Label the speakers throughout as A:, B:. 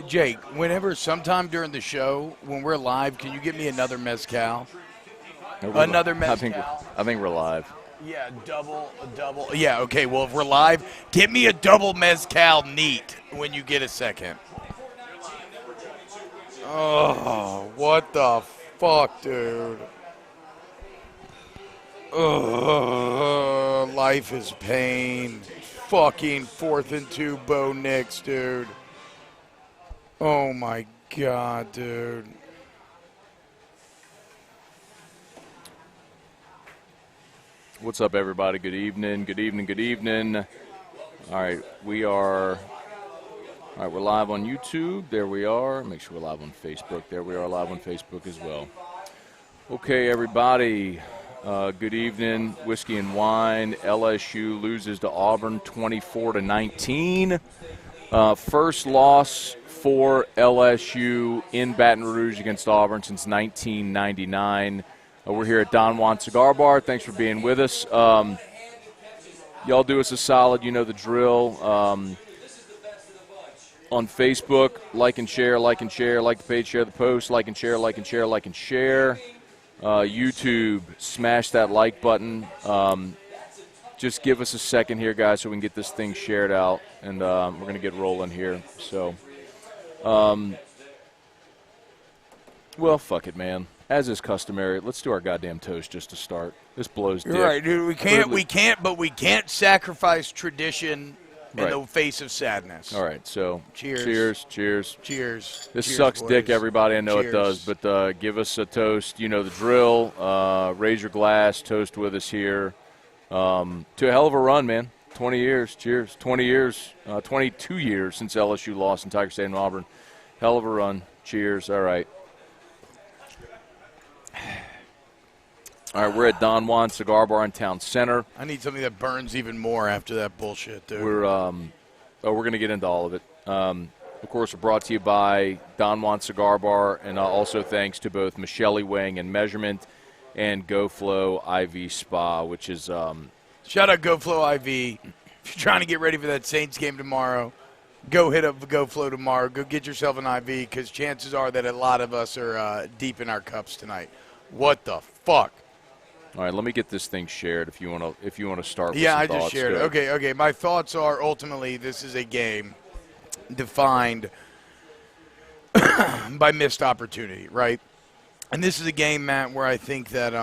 A: Jake, sometime during the show, when we're live, can you get me another mezcal? Another mezcal?
B: I think we're live.
A: Yeah, double. Yeah, okay, well, if we're live, get me a double mezcal neat when you get a second. Oh, what the fuck, dude? Life is pain. Fucking 4th and 2 Bo Nix, dude. Oh, my God, dude.
B: What's up, everybody? Good evening. All right, we're live on YouTube. There we are. Make sure we're live on Facebook. There we are, live on Facebook as well. Okay, everybody. Good evening. Whiskey and Wine. LSU loses to Auburn 24-19. First loss for LSU in Baton Rouge against Auburn since 1999. We're here at Don Juan Cigar Bar. Thanks for being with us. Y'all do us a solid. You know the drill. On Facebook, like and share, like the page, share the post, like and share. YouTube, smash that like button. Just give us a second here, guys, so we can get this thing shared out, and we're going to get rolling here. So, well, fuck it, man. As is customary, let's do our goddamn toast just to start. This blows dick.
A: You're right, dude. We can't sacrifice tradition in the face of sadness.
B: All right, so
A: cheers.
B: This sucks
A: boys.
B: dick, everybody. I know it does, but give us a toast. You know the drill. Raise your glass. Toast with us here. To a hell of a run, man. 20 years. Cheers. 20 years. 22 years since LSU lost in Tiger State and Auburn. Hell of a run. Cheers. All right. All right, we're at Don Juan Cigar Bar in Town Center.
A: I need something that burns even more after that bullshit, dude.
B: We're going to get into all of it. Of course, we're brought to you by Don Juan Cigar Bar, and also thanks to both Michelli Weighing and Measurement and Geaux Flow IV Spa, which is
A: shout out Geaux Flow IV. If you're trying to get ready for that Saints game tomorrow, go hit up Geaux Flow tomorrow. Go get yourself an IV, because chances are that a lot of us are deep in our cups tonight. What the fuck?
B: All right, let me get this thing shared if you want to start with
A: some
B: thoughts.
A: I just shared it. Okay. My thoughts are ultimately this is a game defined by missed opportunity, right? And this is a game, Matt, where I think that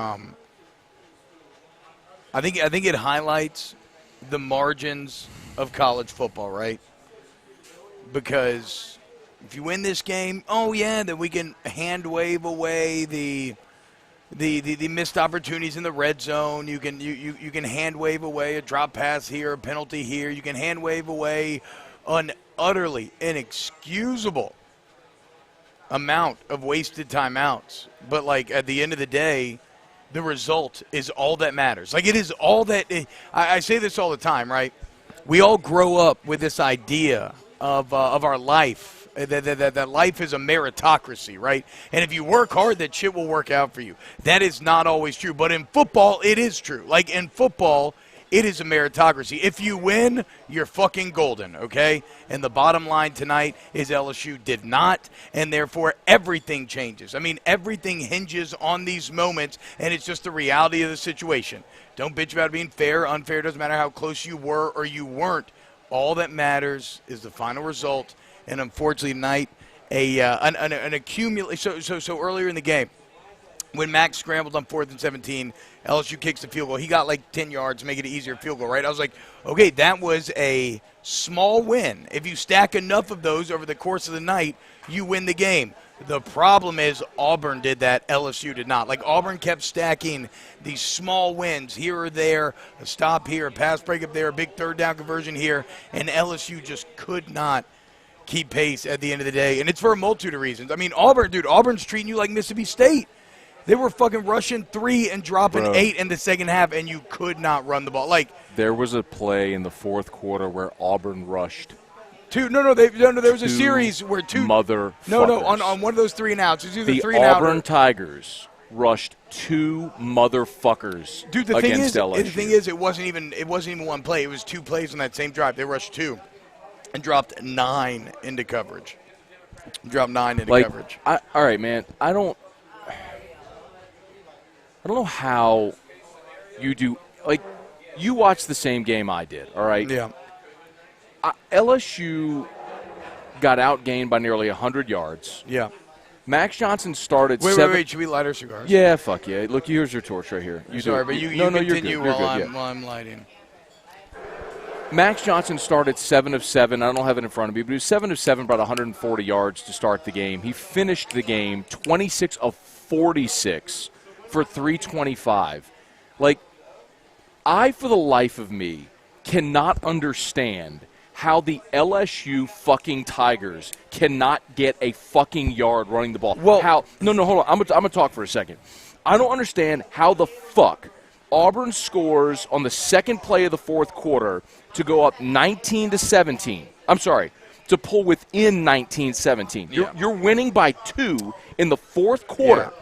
A: I think it highlights the margins of college football, right? Because if you win this game, then we can hand wave away the missed opportunities in the red zone. You can hand wave away a drop pass here, a penalty here. You can hand wave away an utterly inexcusable amount of wasted timeouts. But, like, at the end of the day, the result is all that matters. Like, it is all that I say this all the time, right? We all grow up with this idea of our life. That life is a meritocracy, right? And if you work hard, that shit will work out for you. That is not always true. But in football, it is true. Like, in football, it is a meritocracy. If you win, you're fucking golden, okay? And the bottom line tonight is LSU did not, and therefore everything changes. I mean, everything hinges on these moments, and it's just the reality of the situation. Don't bitch about being fair, unfair. Doesn't matter how close you were or you weren't. All that matters is the final result. And unfortunately tonight, an accumulation. So earlier in the game, when Max scrambled on 4th and 17, LSU kicks the field goal. He got like 10 yards, make it an easier field goal, right? I was like, okay, that was a small win. If you stack enough of those over the course of the night, you win the game. The problem is Auburn did that. LSU did not. Like, Auburn kept stacking these small wins here or there, a stop here, a pass breakup there, a big third down conversion here, and LSU just could not keep pace at the end of the day. And it's for a multitude of reasons. I mean, Auburn's treating you like Mississippi State. They were fucking rushing 3 and dropping 8 in the second half, and you could not run the ball. Like,
B: there was a play in the fourth quarter where Auburn rushed
A: 2. There was a series where 2
B: motherfuckers.
A: On one of those 3 and outs. It was either
B: the
A: 3 and out.
B: Auburn Tigers rushed 2 motherfuckers against LSU.
A: The thing is, it wasn't even one play. It was 2 plays on that same drive. They rushed 2 and dropped 9 into coverage. Drop 9 into
B: like,
A: coverage.
B: all right, man. I don't know how you do. Like, you watched the same game I did. All right.
A: Yeah.
B: LSU got outgained by nearly 100 yards.
A: Yeah.
B: Max Johnson started
A: Wait. Should we light our cigars?
B: Yeah, fuck yeah. Look, here's your torch right here.
A: Sorry, but you continue while I'm lighting.
B: Max Johnson started 7 of 7. I don't have it in front of me, but he was 7 of 7, about 140 yards to start the game. He finished the game 26 of 46 for 325. Like, I, for the life of me, cannot understand how the LSU fucking Tigers cannot get a fucking yard running the ball.
A: Well,
B: No, hold on. I'm gonna talk for a second. I don't understand how the fuck Auburn scores on the second play of the fourth quarter to go up 19-17. I'm sorry, to pull within 19-17.
A: Yeah.
B: You're winning by 2 in the fourth quarter,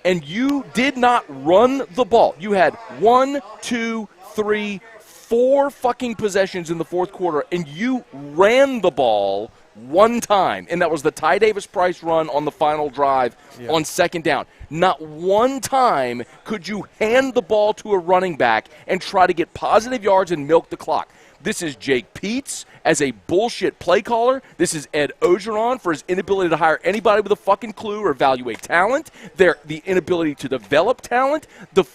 B: and you did not run the ball. You had 1, 2, 3, 4 fucking possessions in the fourth quarter, and you ran the ball one time, and that was the Ty Davis-Price run on the final drive on second down. Not one time could you hand the ball to a running back and try to get positive yards and milk the clock. This is Jake Peetz as a bullshit play caller. This is Ed Ogeron for his inability to hire anybody with a fucking clue or evaluate talent. The inability to develop talent. To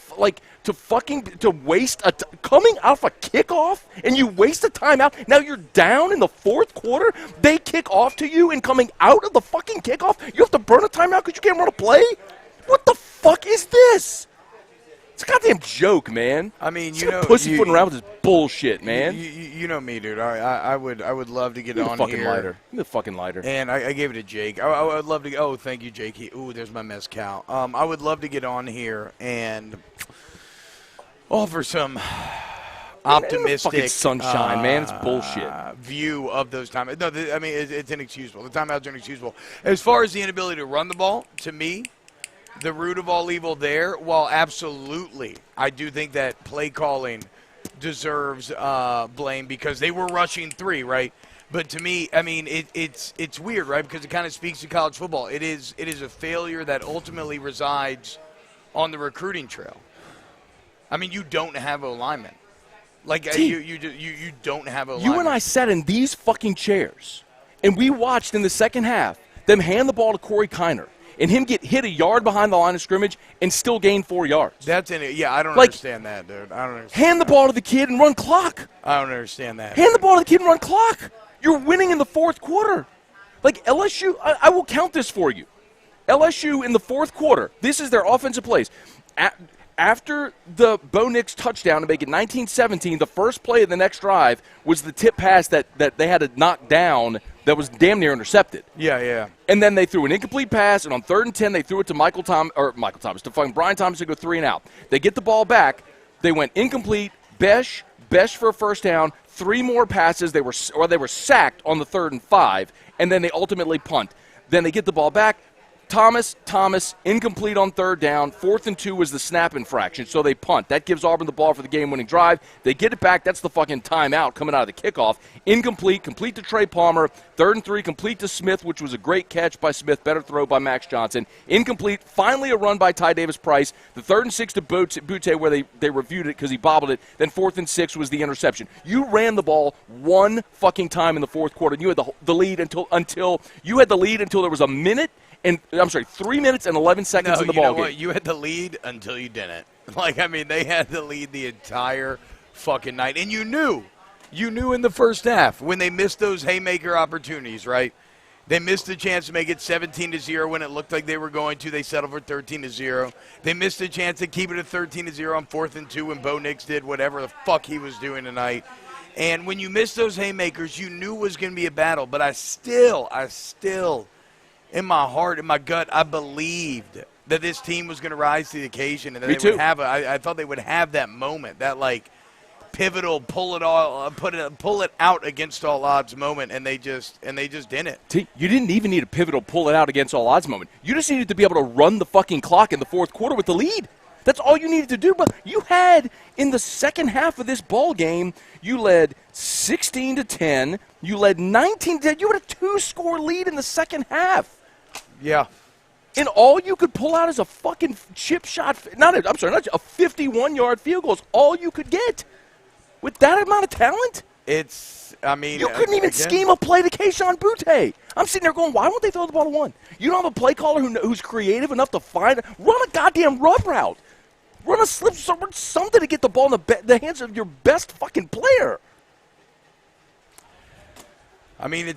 B: waste coming off a kickoff and you waste a timeout. Now you're down in the fourth quarter. They kick off to you, and coming out of the fucking kickoff, you have to burn a timeout because you can't run a play. What the fuck is this? It's a goddamn joke, man.
A: I mean,
B: pussyfooting around with this bullshit, man.
A: You know me, dude. I would love to get on
B: fucking
A: here.
B: Lighter. Give me the fucking lighter.
A: And I gave it to Jake. I would love to. Oh, thank you, Jake. There's my mezcal. I would love to get on here and offer some optimistic
B: fucking sunshine, man. It's bullshit.
A: View of those times. No, it's inexcusable. The timeouts are inexcusable. As far as the inability to run the ball, to me, the root of all evil there, while absolutely, I do think that play calling deserves blame because they were rushing 3, right? But to me, I mean, it's weird, right? Because it kind of speaks to college football. It is a failure that ultimately resides on the recruiting trail. I mean, you don't have a lineman. Like, you don't have a lineman.
B: You and I sat in these fucking chairs, and we watched in the second half them hand the ball to Corey Kiner and him get hit a yard behind the line of scrimmage and still gain 4 yards.
A: That's in it. Yeah, I don't understand that, dude. I don't understand.
B: Hand the ball to the kid and run clock.
A: I don't understand that.
B: Hand the ball to the kid and run clock. You're winning in the fourth quarter. Like, LSU, I will count this for you. LSU in the fourth quarter, this is their offensive plays. After the Bo Nix touchdown to make it 19-17, the first play of the next drive was the tip pass that they had to knock down that was damn near intercepted.
A: Yeah.
B: And then they threw an incomplete pass, and on 3rd and 10, they threw it to to fucking Brian Thomas to go 3 and out. They get the ball back. They went incomplete, Besh for a first down, 3 more passes. They were sacked on the 3rd and 5, and then they ultimately punt. Then they get the ball back. Thomas, incomplete on 3rd down. 4th and 2 was the snap infraction, so they punt. That gives Auburn the ball for the game-winning drive. They get it back. That's the fucking timeout coming out of the kickoff. Incomplete, complete to Trey Palmer. 3rd and 3, complete to Smith, which was a great catch by Smith. Better throw by Max Johnson. Incomplete, finally a run by Ty Davis-Price. The 3rd and 6 to Butte where they reviewed it because he bobbled it. Then 4th and 6 was the interception. You ran the ball one fucking time in the fourth quarter. And you had the lead until there was 3 minutes and 11 seconds in the ball game.
A: You know what? You had the lead until you didn't. They had the lead the entire fucking night. And you knew in the first half when they missed those haymaker opportunities, right? They missed the chance to make it 17-0 when it looked like they were going to. They settled for 13-0. They missed a chance to keep it at 13-0 on 4th and 2 when Bo Nix did whatever the fuck he was doing tonight. And when you missed those haymakers, you knew it was going to be a battle. But I still, in my heart, in my gut, I believed that this team was going to rise to the occasion, and that would have. I thought they would have that moment, that pivotal, pull it out against all odds moment, and they just didn't.
B: You didn't even need a pivotal, pull it out against all odds moment. You just needed to be able to run the fucking clock in the fourth quarter with the lead. That's all you needed to do. But you had, in the second half of this ball game, you led 16-10. You led 19-10. You had a 2-score lead in the second half.
A: Yeah.
B: And all you could pull out is a fucking chip shot. Not a 51-yard field goal is all you could get. With that amount of talent? You couldn't even scheme a play to Keyshawn Butte. I'm sitting there going, why won't they throw the ball to one? You don't have a play caller who's creative enough to run a goddamn rub route. Run a slip, something to get the ball in the hands of your best fucking player.
A: I mean, I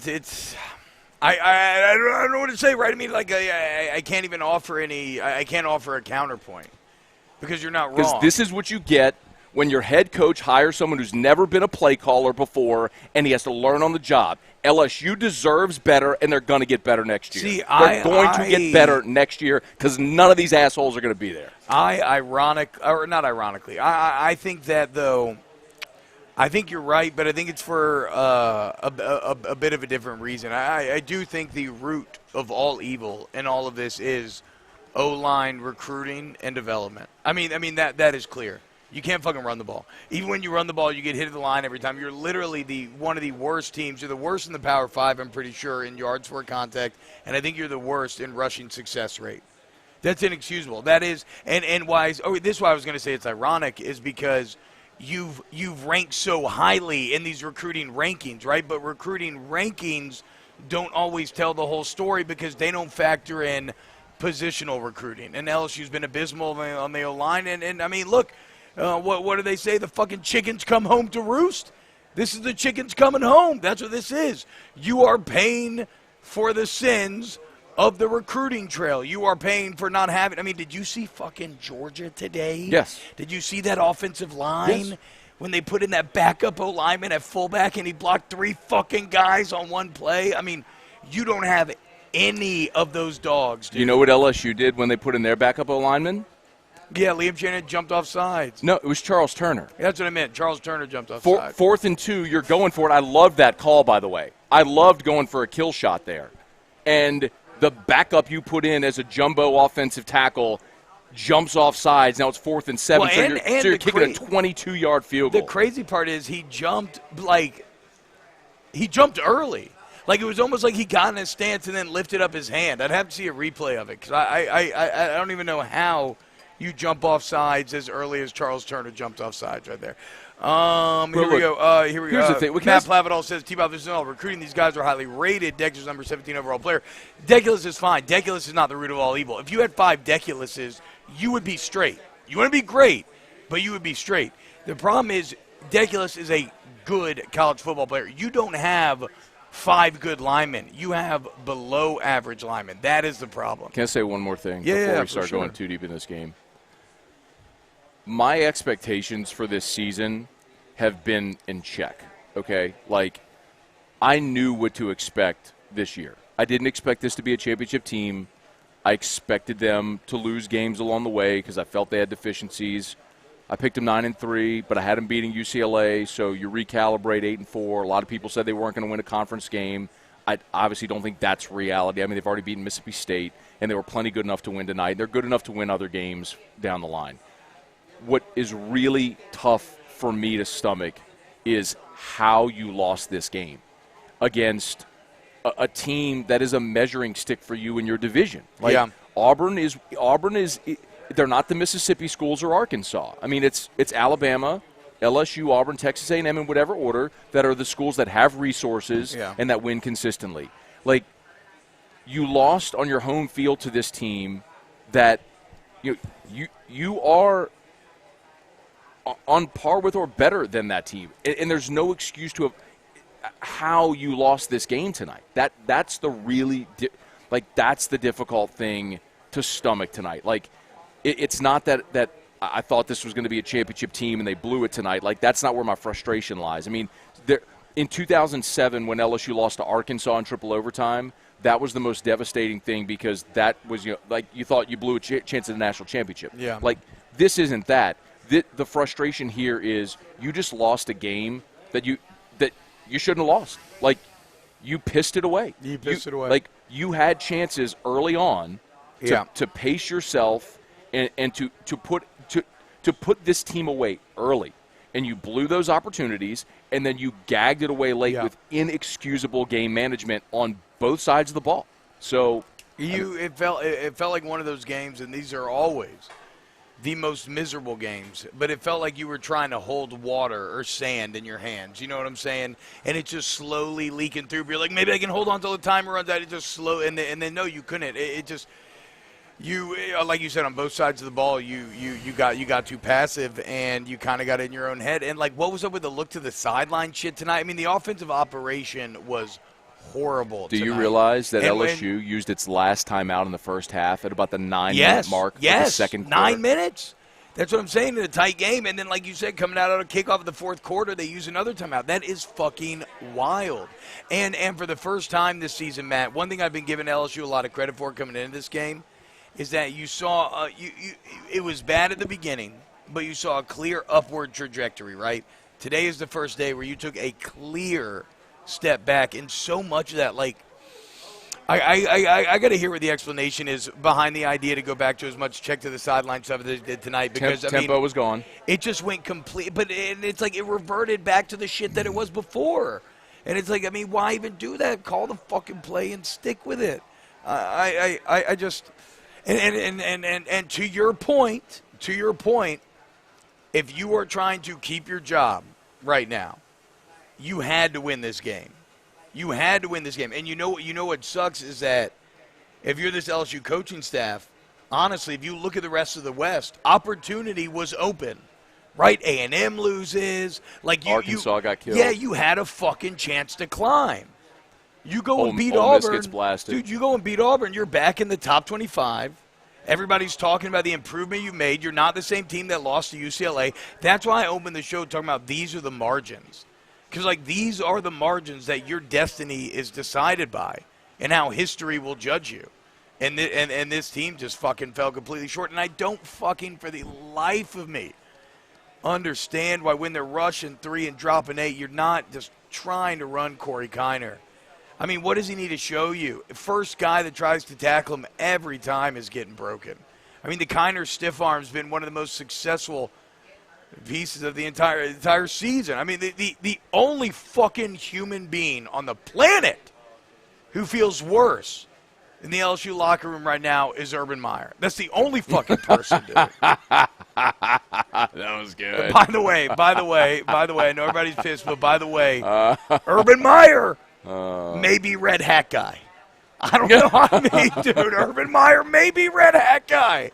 A: don't know what to say, right? I mean, like, I can't even offer I can't offer a counterpoint because you're not wrong.
B: Because this is what you get when your head coach hires someone who's never been a play caller before and he has to learn on the job. LSU deserves better, and they're going to get better next year. They're going to get better next year because none of these assholes are going to be there.
A: I think that, though, I think you're right, but I think it's for a bit of a different reason. I do think the root of all evil in all of this is O-line recruiting and development. I mean that is clear. You can't fucking run the ball. Even when you run the ball, you get hit at the line every time. You're literally one of the worst teams. You're the worst in the Power 5, I'm pretty sure, in yards for contact, and I think you're the worst in rushing success rate. That's inexcusable. That is, and why? This is why I was going to say it's ironic, is because you've ranked so highly in these recruiting rankings, right? But recruiting rankings don't always tell the whole story because they don't factor in positional recruiting. And LSU's been abysmal on the O-line. And I mean, look, what do they say? The fucking chickens come home to roost? This is the chickens coming home. That's what this is. You are paying for the sins of the recruiting trail. You are paying for not having – I mean, did you see fucking Georgia today?
B: Yes.
A: Did you see that offensive line? Yes. When they put in that backup O-lineman at fullback and he blocked 3 fucking guys on one play? I mean, you don't have any of those dogs, dude.
B: You know what LSU did when they put in their backup O-lineman?
A: Yeah, Liam Janet jumped off sides.
B: No, it was Charles Turner.
A: That's what I meant. Charles Turner jumped off sides.
B: 4th and 2, you're going for it. I loved that call, by the way. I loved going for a kill shot there. And the backup you put in as a jumbo offensive tackle jumps off sides. Now it's 4th and 7, so you're kicking a 22-yard field goal.
A: The crazy part is he jumped early. Like, it was almost like he got in his stance and then lifted up his hand. I'd have to see a replay of it because I don't even know how you jump off sides as early as Charles Turner jumped off sides right there. Here we go.
B: Here's the thing.
A: Matt Plavidal says, T-Bob, this is all recruiting. These guys are highly rated. Deculus's number 17 overall player. Deculus is fine. Deculus is not the root of all evil. If you had 5 Deculuses, you would be straight. You want to be great, but you would be straight. The problem is Deculus is a good college football player. You don't have 5 good linemen. You have below average linemen. That is the problem.
B: Can I say one more thing before we start going too deep in this game? My expectations for this season have been in check, okay? Like, I knew what to expect this year. I didn't expect this to be a championship team. I expected them to lose games along the way because I felt they had deficiencies. I picked them 9-3, but I had them beating UCLA, so you recalibrate 8-4. A lot of people said they weren't going to win a conference game. I obviously don't think that's reality. I mean, they've already beaten Mississippi State, and they were plenty good enough to win tonight. They're good enough to win other games down the line. What is really tough for me to stomach is how you lost this game against a team that is a measuring stick for you in your division. Like, Auburn is they're not the Mississippi schools or Arkansas. I mean, it's Alabama, LSU, Auburn, Texas A&M, in whatever order, that are the schools that have resources and that win consistently. Like, you lost on your home field to this team that you are on par with or better than that team. And there's no excuse to how you lost this game tonight. That's the really that's the difficult thing to stomach tonight. Like, it's not that I thought this was going to be a championship team and they blew it tonight. Like, that's not where my frustration lies. I mean, in 2007 when LSU lost to Arkansas in triple overtime, that was the most devastating thing because that was, you thought you blew a chance at the national championship.
A: Yeah.
B: Like, this isn't that. The frustration here is you just lost a game that you shouldn't have lost. Like, you pissed it away.
A: You pissed it away.
B: Like, you had chances early on to pace yourself and to to put this team away early. And you blew those opportunities, and then you gagged it away late with inexcusable game management on both sides of the ball. So
A: it felt like one of those games, and these are always the most miserable games, but it felt like you were trying to hold water or sand in your hands. You know what I'm saying? And it's just slowly leaking through. But you're like, maybe I can hold on till the timer runs out. It just slow, and then no, you couldn't. It just. You, like you said, on both sides of the ball, you got too passive, and you kind of got in your own head. And, like, what was up with the look to the sideline shit tonight? I mean, the offensive operation was horrible
B: Do
A: tonight.
B: you realize that LSU used its last timeout in the first half at about the 9-minute mark of the second quarter?
A: 9 minutes. That's what I'm saying, in a tight game. And then, like you said, coming out of a kickoff of the fourth quarter, they use another timeout. That is fucking wild. And for the first time this season, Matt, one thing I've been giving LSU a lot of credit for coming into this game is that you saw it was bad at the beginning, but you saw a clear upward trajectory, right? Today is the first day where you took a clear step back, and so much of that, like, I got to hear what the explanation is behind the idea to go back to as much check to the sideline stuff as they did tonight, because
B: tempo was gone.
A: It just went complete, but it's like it reverted back to the shit that it was before, and it's like, I mean, why even do that? Call the fucking play and stick with it. I just. And to your point, if you are trying to keep your job right now, you had to win this game. You had to win this game. And you know what sucks is that if you're this LSU coaching staff, honestly, if you look at the rest of the West, opportunity was open. Right? A&M loses. Like
B: Arkansas got killed.
A: Yeah, you had a fucking chance to climb. You go and beat
B: Ole Miss
A: Auburn.
B: gets blasted.
A: Dude, you go and beat Auburn, you're back in the top 25. Everybody's talking about the improvement you made. You're not the same team that lost to UCLA. That's why I opened the show talking about these are the margins. Because, like, these are the margins that your destiny is decided by and how history will judge you. And this team just fucking fell completely short. And I don't fucking, for the life of me, understand why when they're rushing 3 and dropping 8, you're not just trying to run Corey Kiner. I mean, what does he need to show you? First guy that tries to tackle him every time is getting broken. I mean, the Kiner stiff arm's been one of the most successful pieces of the entire season. I mean, the only fucking human being on the planet who feels worse in the LSU locker room right now is Urban Meyer. That's the only fucking person, dude.
B: That was good.
A: By the way, I know everybody's pissed, but by the way, Urban Meyer may be red hat guy. I don't know. I mean, dude, Urban Meyer may be red hat guy.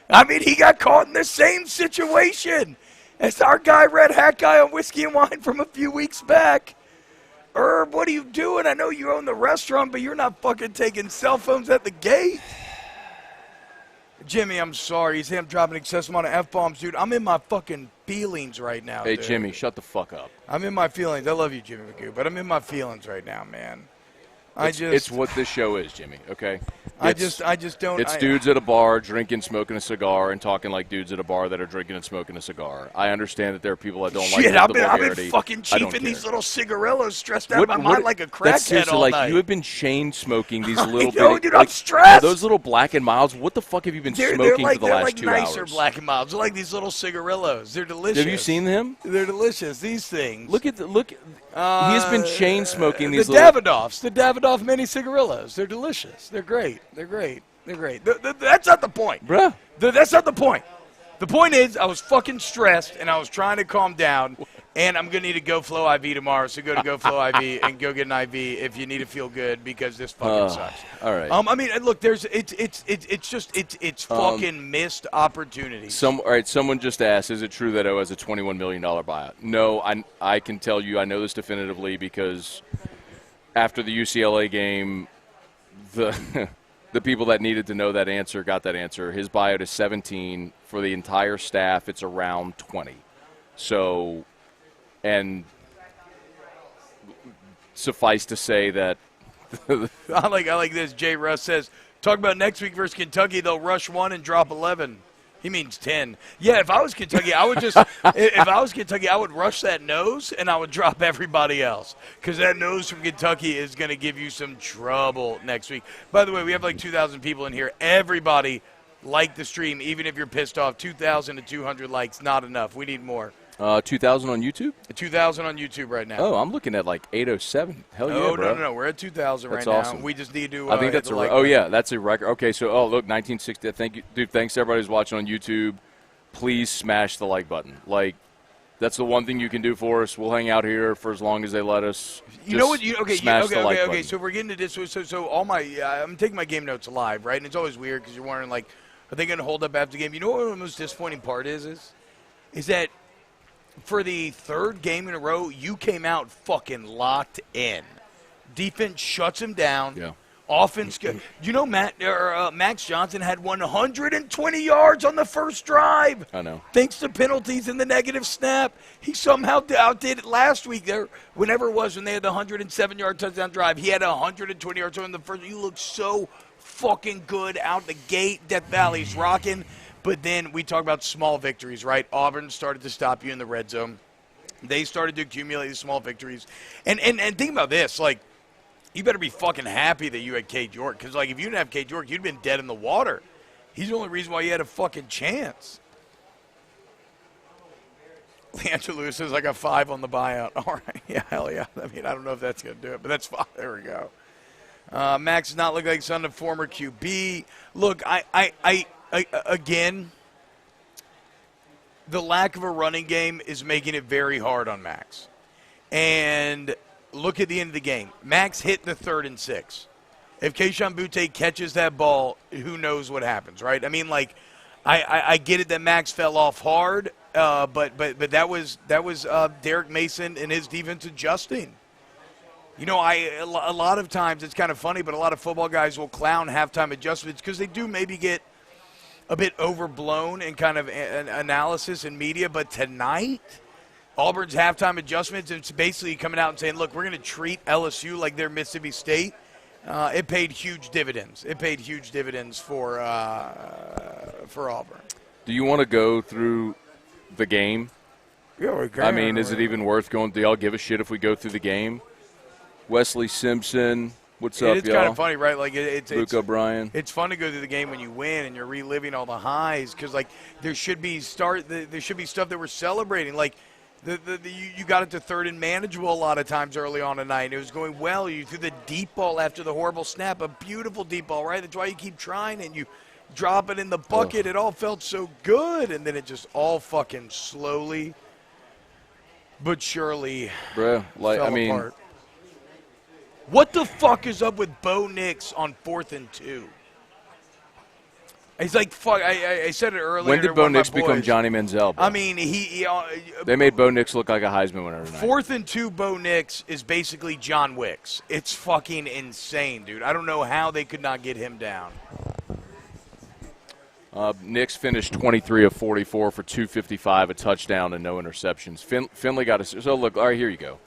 A: I mean, he got caught in the same situation as our guy, red hat guy on Whiskey and Wine from a few weeks back. Herb, what are you doing? I know you own the restaurant, but you're not fucking taking cell phones at the gate. Jimmy, I'm sorry. You say I'm dropping excessive amount of F-bombs, dude. I'm in my fucking feelings right now,
B: Hey,
A: dude.
B: Jimmy, shut the fuck up.
A: I'm in my feelings. I love you, Jimmy McGoo, but I'm in my feelings right now, man.
B: It's what this show is, Jimmy, okay?
A: I just don't.
B: It's dudes at a bar drinking, smoking a cigar, and talking like dudes at a bar that are drinking and smoking a cigar. I understand that there are people that don't like the vulgarity.
A: I've been fucking chiefing these little cigarillos, stressed out of my mind like a
B: that's
A: crackhead all
B: like,
A: night.
B: You have been chain smoking these little
A: dude, I'm stressed.
B: Those little Black and Milds, what the fuck have you been smoking for the last 2 hours?
A: They're nicer Black and Milds. They're like these little cigarillos. They're delicious.
B: Have you seen them?
A: They're delicious. These things.
B: Look. He's been chain smoking these
A: the Davidoff mini cigarillos. They're delicious. They're great. That's not the point.
B: Bruh.
A: That's not the point. The point is I was fucking stressed, and I was trying to calm down, and I'm going to need a Geaux Flow IV tomorrow, so go to Geaux Flow IV and go get an IV if you need to feel good, because this fucking sucks.
B: All right.
A: I mean, look, it's fucking missed opportunities.
B: All right, someone just asked, is it true that O has a $21 million buyout? No, I can tell you I know this definitively because after the UCLA game, the people that needed to know that answer got that answer. His buyout is 17. For the entire staff, it's around 20. So, and suffice to say that
A: I like this. Jay Russ says, talk about next week versus Kentucky. They'll rush 1 and drop 11. He means 10. Yeah, if I was Kentucky, I would just if I was Kentucky, I would rush that nose and I would drop everybody else, because that nose from Kentucky is going to give you some trouble next week. By the way, we have like 2,000 people in here. Everybody Like the stream, even if you're pissed off. 2,000 to 200 likes, not enough. We need more.
B: 2,000 on YouTube?
A: 2,000 on YouTube right now.
B: Oh, I'm looking at like 807. Hell yeah, bro.
A: No. We're at 2,000 right
B: awesome.
A: now. We just need to.
B: I think that's that's a record. Okay, so look, 1960. Thank you, dude. Thanks to everybody who's watching on YouTube. Please smash the like button. Like, that's the one thing you can do for us. We'll hang out here for as long as they let us.
A: You know what?
B: Smash the like
A: okay.
B: button.
A: So if we're getting to this. So all my I'm taking my game notes live, right? And it's always weird because you're wondering like, are they going to hold up after the game? You know what the most disappointing part is that for the third game in a row, you came out fucking locked in. Defense shuts him down.
B: Yeah.
A: Offense, you know, Max Johnson had 120 yards on the first drive.
B: I know.
A: Thanks to penalties and the negative snap. He somehow outdid it last week there, whenever it was when they had the 107-yard touchdown drive. He had 120 yards on the first. You looked so fucking good out the gate. Death Valley's rocking. But then we talk about small victories, right? Auburn started to stop you in the red zone. They started to accumulate these small victories. And think about this, like, you better be fucking happy that you had Cade York. Because, like, if you didn't have Cade York, you'd been dead in the water. He's the only reason why you had a fucking chance. Leandro Lewis says, I got 5 on the buyout. All right. Yeah, hell yeah. I mean, I don't know if that's going to do it, but that's fine. There we go. Max does not look like son of former QB. Look, again, the lack of a running game is making it very hard on Max. And look at the end of the game. Max hit the 3rd and 6. If Keishawn Butte catches that ball, who knows what happens, right? I mean, like, I get it that Max fell off hard, but that was Derek Mason and his defense adjusting. You know, a lot of times it's kind of funny, but a lot of football guys will clown halftime adjustments because they do maybe get a bit overblown in kind of analysis and media. But tonight, Auburn's halftime adjustments, it's basically coming out and saying, look, we're going to treat LSU like they're Mississippi State. It paid huge dividends. It paid huge dividends for Auburn.
B: Do you want to go through the game?
A: Yeah, we can.
B: I mean, is it even worth going? Do y'all give a shit if we go through the game? Wesley Simpson, what's up, y'all?
A: It's kind of funny, right? Like
B: Luke O'Brien.
A: It's fun to go through the game when you win and you're reliving all the highs because, like, there should be stuff that we're celebrating. Like, you got it to 3rd and manageable a lot of times early on tonight. It was going well. You threw the deep ball after the horrible snap, a beautiful deep ball, right? That's why you keep trying and you drop it in the bucket. It all felt so good, and then it just all fucking slowly but surely
B: fell
A: apart. What the fuck is up with Bo Nix on 4th and 2? He's like, fuck, I said it earlier.
B: When did Bo Nix become Johnny Manziel, bro?
A: I mean,
B: they made Bo Nix look like a Heisman winner tonight.
A: 4th and 2 Bo Nix is basically John Wicks. It's fucking insane, dude. I don't know how they could not get him down.
B: Nix finished 23 of 44 for 255, a touchdown and no interceptions. Finley got so look, all right, here you go.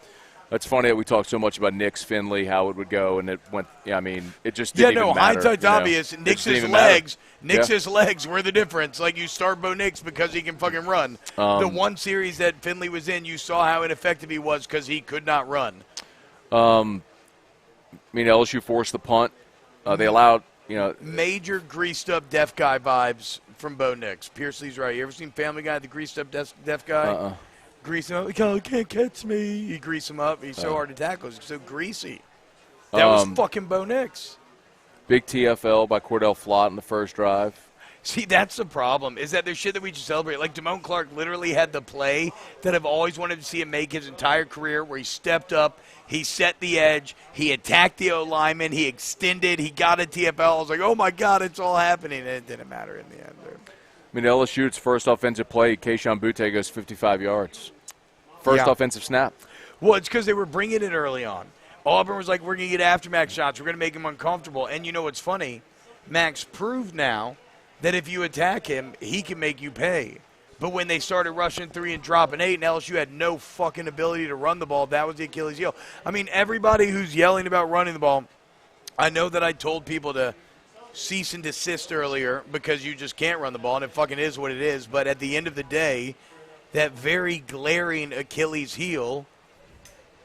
B: It's funny that we talked so much about Nix, Finley, how it would go, and it went. Yeah, I mean, it just didn't even matter.
A: Hindsight's obvious. Nix's legs were the difference. Like, you start Bo Nix because he can fucking run. The one series that Finley was in, you saw how ineffective he was because he could not run.
B: I mean, LSU forced the punt. They allowed,
A: major greased up deaf guy vibes from Bo Nix. Piersley's right. You ever seen Family Guy, the greased up deaf guy? Grease him up. He can't catch me. You grease him up. He's so hard to tackle. He's so greasy. That was fucking Bo Nix.
B: Big TFL by Cordell Flott in the first drive.
A: See, that's the problem, is that there's shit that we just celebrate. Like, Damone Clark literally had the play that I've always wanted to see him make his entire career, where he stepped up, he set the edge, he attacked the O-lineman, he extended, he got a TFL. I was like, oh, my God, it's all happening. And it didn't matter in the end, dude.
B: I mean, LSU's first offensive play, Keishawn Butte goes 55 yards. First offensive snap.
A: Well, it's because they were bringing it early on. Auburn was like, we're going to get after Max shots. We're going to make him uncomfortable. And you know what's funny? Max proved now that if you attack him, he can make you pay. But when they started rushing 3 and dropping 8, and LSU had no fucking ability to run the ball, that was the Achilles heel. I mean, everybody who's yelling about running the ball, I know that I told people to cease and desist earlier because you just can't run the ball, and it fucking is what it is. But at the end of the day, that very glaring Achilles heel,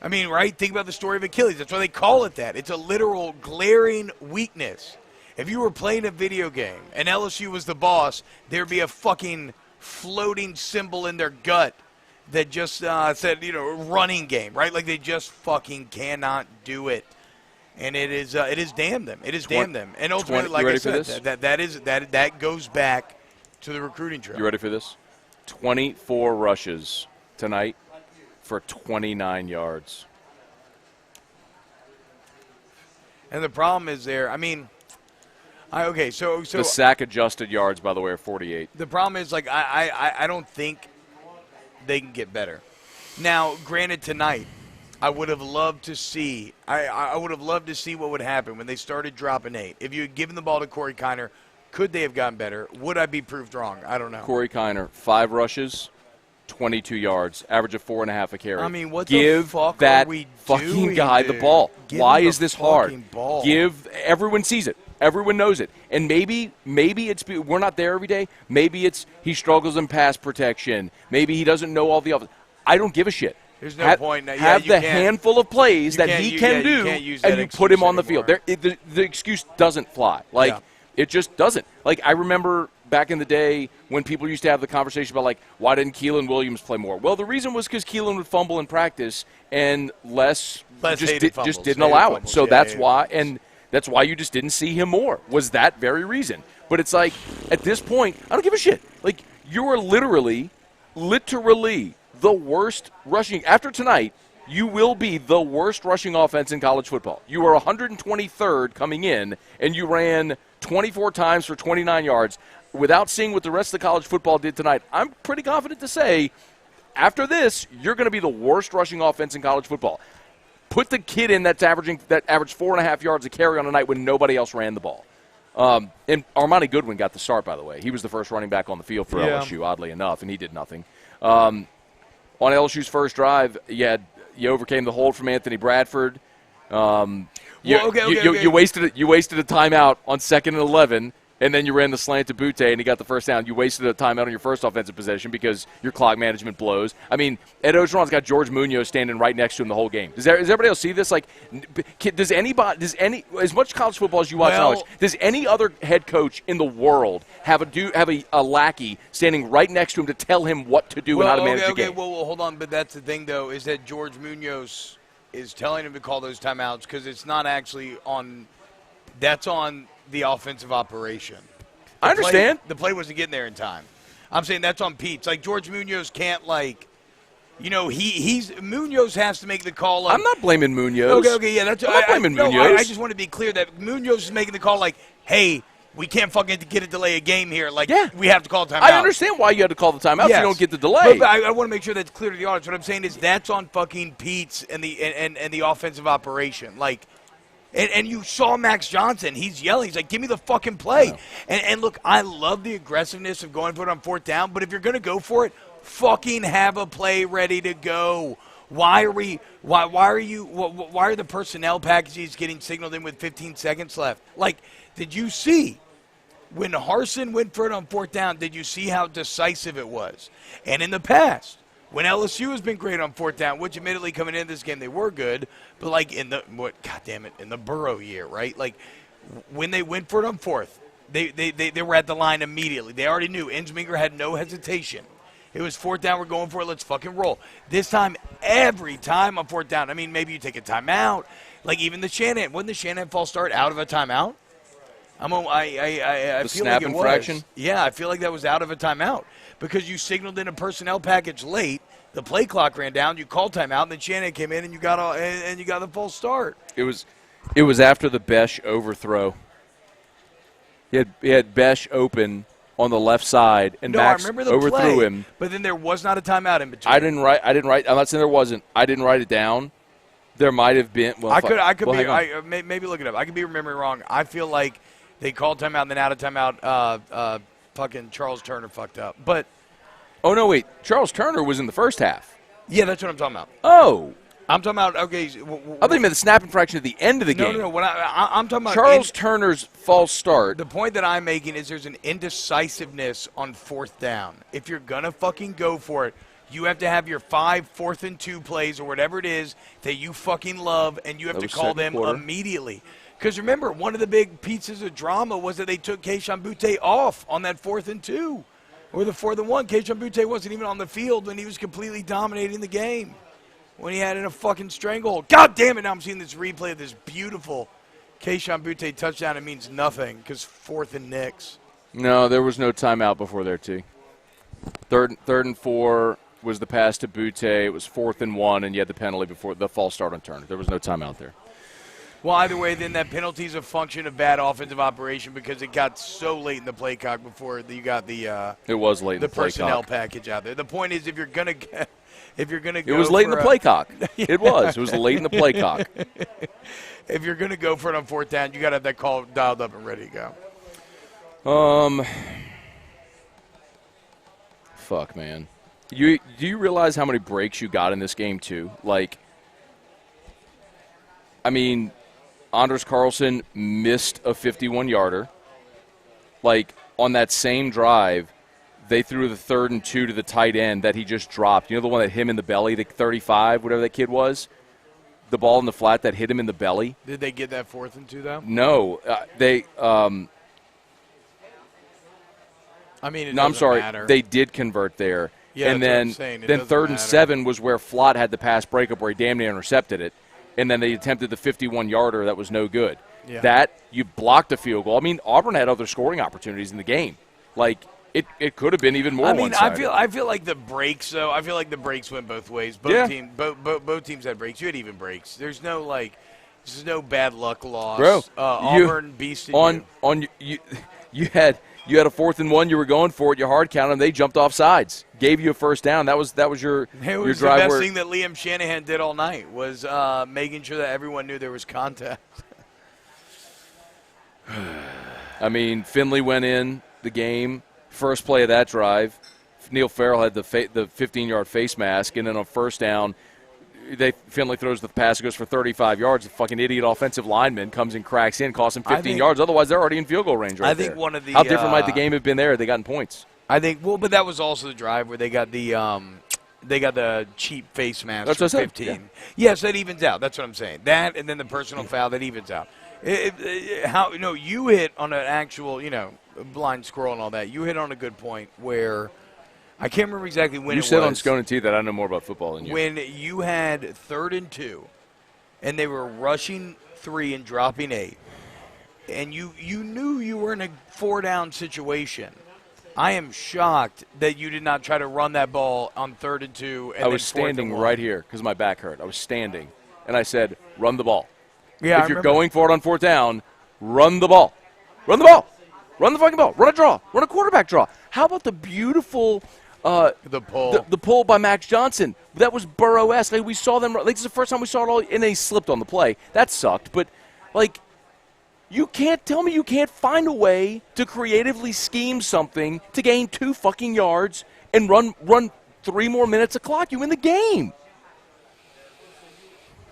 A: I mean, right? Think about the story of Achilles. That's why they call it that. It's a literal glaring weakness. If you were playing a video game and LSU was the boss, there'd be a fucking floating symbol in their gut that just said, running game, right? Like they just fucking cannot do it. And it is damn them. It is damn them. And ultimately, like I said, that goes back to the recruiting trail.
B: You ready for this? 24 rushes tonight for 29 yards.
A: And the problem is there. I mean, so
B: the sack adjusted yards, by the way, are 48.
A: The problem is, like, I don't think they can get better. Now, granted, tonight, I would have loved to see. I would have loved to see what would happen when they started dropping 8. If you had given the ball to Corey Kiner, could they have gotten better? Would I be proved wrong? I don't know.
B: Corey Kiner, 5 rushes, 22 yards, average of 4.5 a carry.
A: I mean, what
B: Give
A: the fuck
B: that
A: are we
B: fucking
A: doing,
B: guy
A: dude?
B: the ball.
A: Give
B: Why
A: him
B: is
A: the
B: this hard?
A: fucking ball.
B: Everyone sees it. Everyone knows it. And maybe it's we're not there every day. Maybe it's he struggles in pass protection. Maybe he doesn't know all the offense. I don't give a shit.
A: There's no point. Yeah,
B: have the handful of plays that he can do, and you put him on the field. The excuse doesn't fly. It just doesn't. Like, I remember back in the day when people used to have the conversation about, like, why didn't Keelan Williams play more? Well, the reason was because Keelan would fumble in practice, and Les just didn't allow it. So that's why, and that's why you just didn't see him more, was that very reason. But it's like, at this point, I don't give a shit. Like, you are literally the worst rushing. After tonight, you will be the worst rushing offense in college football. You are 123rd coming in, and you ran 24 times for 29 yards. Without seeing what the rest of the college football did tonight, I'm pretty confident to say, after this, you're going to be the worst rushing offense in college football. Put the kid in that averaged 4.5 yards a carry on a night when nobody else ran the ball. And Armani Goodwin got the start, by the way. He was the first running back on the field for LSU, oddly enough, and he did nothing. On LSU's first drive, you overcame the hold from Anthony Bradford. You wasted a timeout on 2nd and 11, and then you ran the slant to Butte, and he got the first down. You wasted a timeout on your first offensive possession because your clock management blows. I mean, Ed Orgeron's got George Munoz standing right next to him the whole game. Does everybody else see this? Like, as much college football as you watch, does any other head coach in the world have a lackey standing right next to him to tell him what to do and how to manage the game?
A: Well, hold on. But that's the thing, though, is that George Munoz is telling him to call those timeouts because it's not actually on – that's on the offensive operation.
B: I understand.
A: The play wasn't getting there in time. I'm saying that's on Pete. Like, George Munoz can't, like – Munoz has to make the call. Like,
B: I'm not blaming Munoz.
A: Okay, yeah. I'm not blaming Munoz. I just want to be clear that Munoz is making the call like, hey – we can't fucking get a delay a game here. Like, we have to call timeout.
B: I understand why you had to call the timeout so you don't get the delay.
A: But I want to make sure that's clear to the audience. What I'm saying is that's on fucking Pete's and the offensive operation. Like, and you saw Max Johnson. He's yelling. He's like, give me the fucking play. No. And look, I love the aggressiveness of going for it on 4th down, but if you're going to go for it, fucking have a play ready to go. Why are the personnel packages getting signaled in with 15 seconds left? Like, did you see when Harsin went for it on 4th down, did you see how decisive it was? And in the past, when LSU has been great on 4th down, which admittedly coming into this game they were good, but like in the Burrow year, right? Like when they went for it on 4th, they were at the line immediately. They already knew. Insminger had no hesitation. It was 4th down, we're going for it, let's fucking roll. This time, every time on 4th down, I mean, maybe you take a timeout. Like even the Shanahan, wasn't the Shanahan false start out of a timeout? I feel like it was.
B: Infraction?
A: Yeah, I feel like that was out of a timeout because you signaled in a personnel package late. The play clock ran down. You called timeout, and then Shanahan came in, and you got the false start.
B: It was after the Besh overthrow. He had Besh open on the left side, and Max overthrew him.
A: But then there was not a timeout in between.
B: I didn't write. I'm not saying there wasn't. I didn't write it down. There might have been. Well,
A: maybe look it up. I could be remembering wrong. I feel like they called timeout and then out of timeout, fucking Charles Turner fucked up. But
B: oh no, wait, Charles Turner was in the first half.
A: Yeah, that's what I'm talking about.
B: Oh,
A: I'm talking about
B: I thought you meant the snap infraction at the end of the game.
A: No. What I'm talking about
B: Charles Turner's false start.
A: The point that I'm making is there's an indecisiveness on 4th down. If you're gonna fucking go for it, you have to have your 5 4th and 2 plays or whatever it is that you fucking love, and you have to call them immediately. Because remember, one of the big pieces of drama was that they took Keishon Butte off on that 4th and 2. Or the 4th and 1. Keishon Butte wasn't even on the field when he was completely dominating the game. When he had in a fucking stranglehold. God damn it, now I'm seeing this replay of this beautiful Keishon Butte touchdown. It means nothing because 4th and Knicks.
B: No, there was no timeout before there, T. Third and 4 was the pass to Butte. It was 4th and 1, and you had the penalty before the false start on Turner. There was no timeout there.
A: Well, either way, then that penalty is a function of bad offensive operation because it got so late in the play clock before you got the
B: it was late in the play
A: personnel
B: clock.
A: package out there. The point is, if you're gonna go,
B: it was late in the play clock. It was late in the play clock.
A: If you're gonna go for it on 4th down, you gotta have that call dialed up and ready to go.
B: Fuck, man. Do you realize how many breaks you got in this game too? Like, I mean, Anders Carlson missed a 51-yarder. Like, on that same drive, they threw the 3rd and 2 to the tight end that he just dropped. You know the one that hit him in the belly, the 35, whatever that kid was? The ball in the flat that hit him in the belly?
A: Did they get that 4th and 2, though?
B: No.
A: I mean,
B: I'm sorry.
A: matter.
B: They did convert there.
A: Yeah,
B: and
A: then
B: 3rd and 7 was where Flott had the pass breakup where he damn near intercepted it. And then they attempted the 51-yarder that was no good.
A: Yeah.
B: That, you blocked a field goal. I mean, Auburn had other scoring opportunities in the game. Like, it could have been even more one-sided.
A: I feel like the breaks, though, I feel like the breaks went both ways. Both teams had breaks. You had even breaks. There's no, this is no bad luck loss.
B: Bro,
A: Auburn beasted
B: you had a 4th and 1. You were going for it. You hard counted them. They jumped off sides. Gave you a first down. That was your
A: It was
B: drive.
A: The best thing that Liam Shanahan did all night was making sure that everyone knew there was contact.
B: I mean, Finley went in the game. First play of that drive, Neil Farrell had the 15-yard face mask, and then on 1st down, Finley throws the pass, it goes for 35 yards. The fucking idiot offensive lineman comes and cracks in, costs him 15 yards. Otherwise, they're already in field goal range right there.
A: I think one of the
B: how different might the game have been there? They gotten points.
A: I think but that was also the drive where they got the cheap face mask.
B: That's
A: for
B: what I said.
A: 15.
B: Yeah.
A: Yes, that evens out. That's what I'm saying. That and then the personal foul that evens out. You hit on an actual blind squirrel and all that. You hit on a good point where I can't remember exactly when
B: you
A: it was.
B: said on Moscona and T that I know more about football than you.
A: When you had 3rd and 2, and they were rushing 3 and dropping 8, and you knew you were in a 4-down situation. I am shocked that you did not try to run that ball on 3rd and 2. And
B: I was standing right here because my back hurt. I was standing, and I said, run the ball.
A: Yeah,
B: if you're going for it on 4th down, run the ball. Run the ball. Run the fucking ball. Run a draw. Run a quarterback draw. How about the beautiful
A: the pull?
B: The pull by Max Johnson. That was Burrow-esque. Like, we saw them. Like, this is the first time we saw it all, and they slipped on the play. That sucked. But, like, you can't tell me you can't find a way to creatively scheme something to gain 2 fucking yards and run 3 more minutes of clock. You win the game.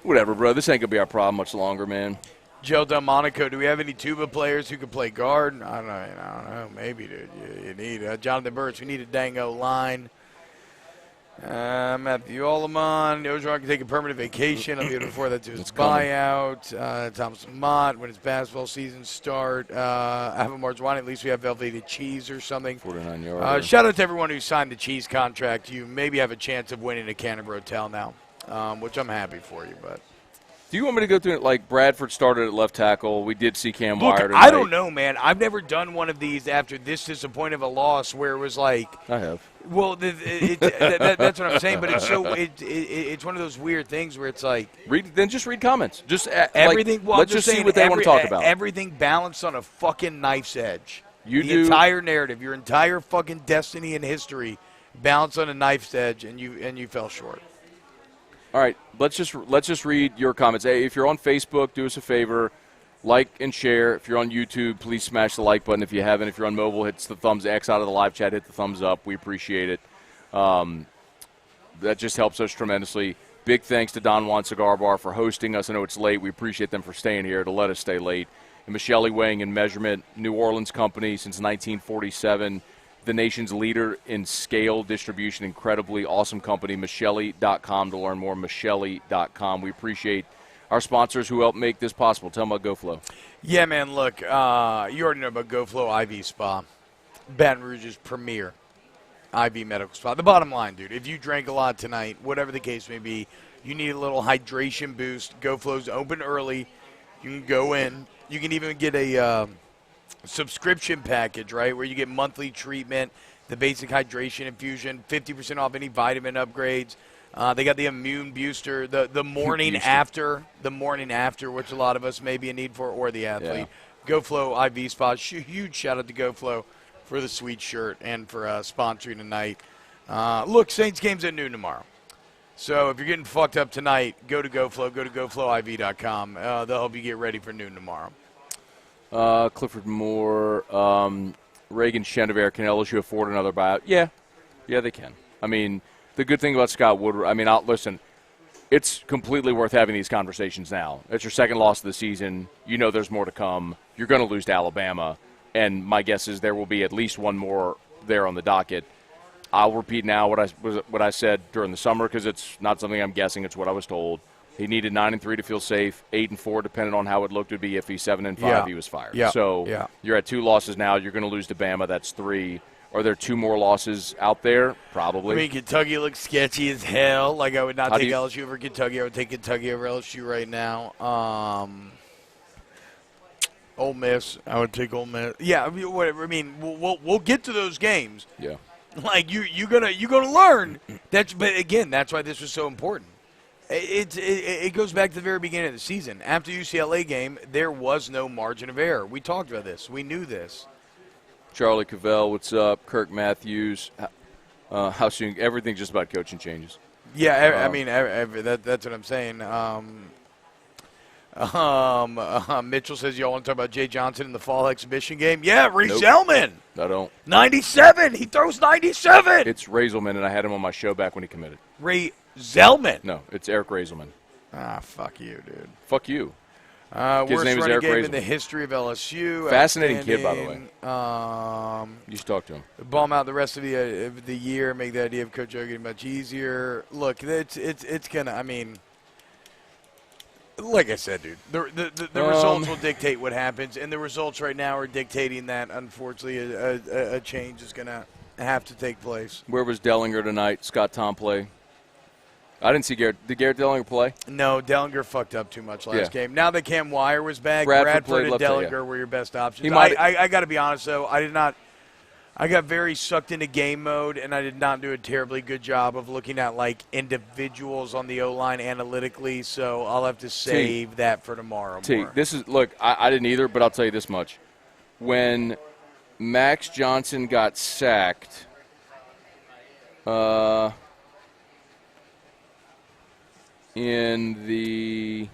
B: Whatever, bro. This ain't going to be our problem much longer, man.
A: Joe Delmonico, do we have any tuba players who could play guard? I don't know. Maybe, dude. You need Jonathan Burris. We need a dango line. Matthew Oleman. Ogeron can take a permanent vacation. I'll be able to afford that to his buyout. Thomas Mott, when his basketball season start. Have a Marjwani. At least we have Velveeta cheese or something.
B: 49-yard.
A: Shout out to everyone who signed the cheese contract. You maybe have a chance of winning a can of Rotel now, which I'm happy for you, but.
B: Do you want me to go through it? Like, Bradford started at left tackle. We did see Cam
A: Look,
B: Wire tonight.
A: I don't know, man. I've never done one of these after this disappointing of a loss where it was like.
B: I have.
A: Well, that's what I'm saying. But it's one of those weird things where it's like.
B: Just read comments. Just
A: everything.
B: Let's just see what they want to talk about.
A: Everything balanced on a fucking knife's edge. The entire narrative, your entire fucking destiny and history, balanced on a knife's edge, and you fell short.
B: All right, let's just read your comments. Hey, if you're on Facebook, do us a favor, like and share. If you're on YouTube, please smash the like button. If you haven't, if you're on mobile, hit the thumbs X out of the live chat, hit the thumbs up. We appreciate it. That just helps us tremendously. Big thanks to Don Juan Cigar Bar for hosting us. I know it's late. We appreciate them for staying here to let us stay late. And Michelli Weighing and Measurement, New Orleans company since 1947. The nation's leader in scale distribution, incredibly awesome company, Michelli.com to learn more, Michelli.com. We appreciate our sponsors who help make this possible. Tell them about Geaux Flow.
A: Yeah, man, look, you already know about Geaux Flow IV Spa, Baton Rouge's premier IV medical spa. The bottom line, dude, if you drank a lot tonight, whatever the case may be, you need a little hydration boost. Geaux Flow's open early. You can go in. You can even get a subscription package, right, where you get monthly treatment, the basic hydration infusion, 50% off any vitamin upgrades. They got the immune booster, the morning after, which a lot of us may be in need for, or the athlete.
B: Yeah.
A: Geaux Flow IV Spa. Huge shout out to Geaux Flow for the sweet shirt and for sponsoring tonight. Look, Saints game's at noon tomorrow. So if you're getting fucked up tonight, go to Geaux Flow. Go to GeauxFlowIV.com. They'll help you get ready for noon tomorrow.
B: Clifford Moore, Reagan Chenevert, can LSU afford another buyout? Yeah, they can. I mean, the good thing about Scott Woodward, I mean, listen, it's completely worth having these conversations now. It's your second loss of the season. You know there's more to come. You're going to lose to Alabama, and my guess is there will be at least one more there on the docket. I'll repeat now what I said during the summer because it's not something I'm guessing. It's what I was told. He needed 9-3 to feel safe. 8-4, depending on how it looked, would be if he's 7-5, he was fired.
A: Yeah.
B: So you're at 2 losses now. You're going to lose to Bama. That's 3. Are there 2 more losses out there? Probably.
A: I mean, Kentucky looks sketchy as hell. Like, I would not take LSU over Kentucky. I would take Kentucky over LSU right now. Ole Miss. I would take Ole Miss. Yeah, whatever. I mean, we'll get to those games.
B: Yeah.
A: Like you gonna learn. But again, that's why this was so important. It goes back to the very beginning of the season. After the UCLA game, there was no margin of error. We talked about this. We knew this.
B: Charlie Cavell, what's up? Kirk Matthews, how soon? Everything's just about coaching changes.
A: Yeah, I mean, that's what I'm saying. Mitchell says, y'all want to talk about Jay Johnson in the fall exhibition game? Yeah, Rieselman.
B: I don't.
A: 97. He throws 97.
B: It's Raiselman, and I had him on my show back when he committed.
A: Rieselman.
B: No, it's Eric Raiselman.
A: Fuck you, dude.
B: Fuck you.
A: Worst
B: name is
A: running
B: Eric
A: game
B: Raiselman.
A: in the history of LSU.
B: Fascinating kid, by the way. You should talk to him.
A: Bum out the rest of the year, make the idea of Coach O getting much easier. Look, it's gonna. I mean, like I said, dude, the results will dictate what happens, and the results right now are dictating that. Unfortunately, a change is gonna have to take place.
B: Where was Dellinger tonight? Scott Tom play? I didn't see Garrett. Did Garrett Dellinger play?
A: No, Dellinger fucked up too much last game. Now that Cam Wire was back,
B: Bradford
A: and Dellinger were your best options.
B: I
A: got to be honest, though. I got very sucked into game mode, and I did not do a terribly good job of looking at, like, individuals on the O-line analytically, so I'll have to save that for tomorrow.
B: Look, I didn't either, but I'll tell you this much. When Max Johnson got sacked, in the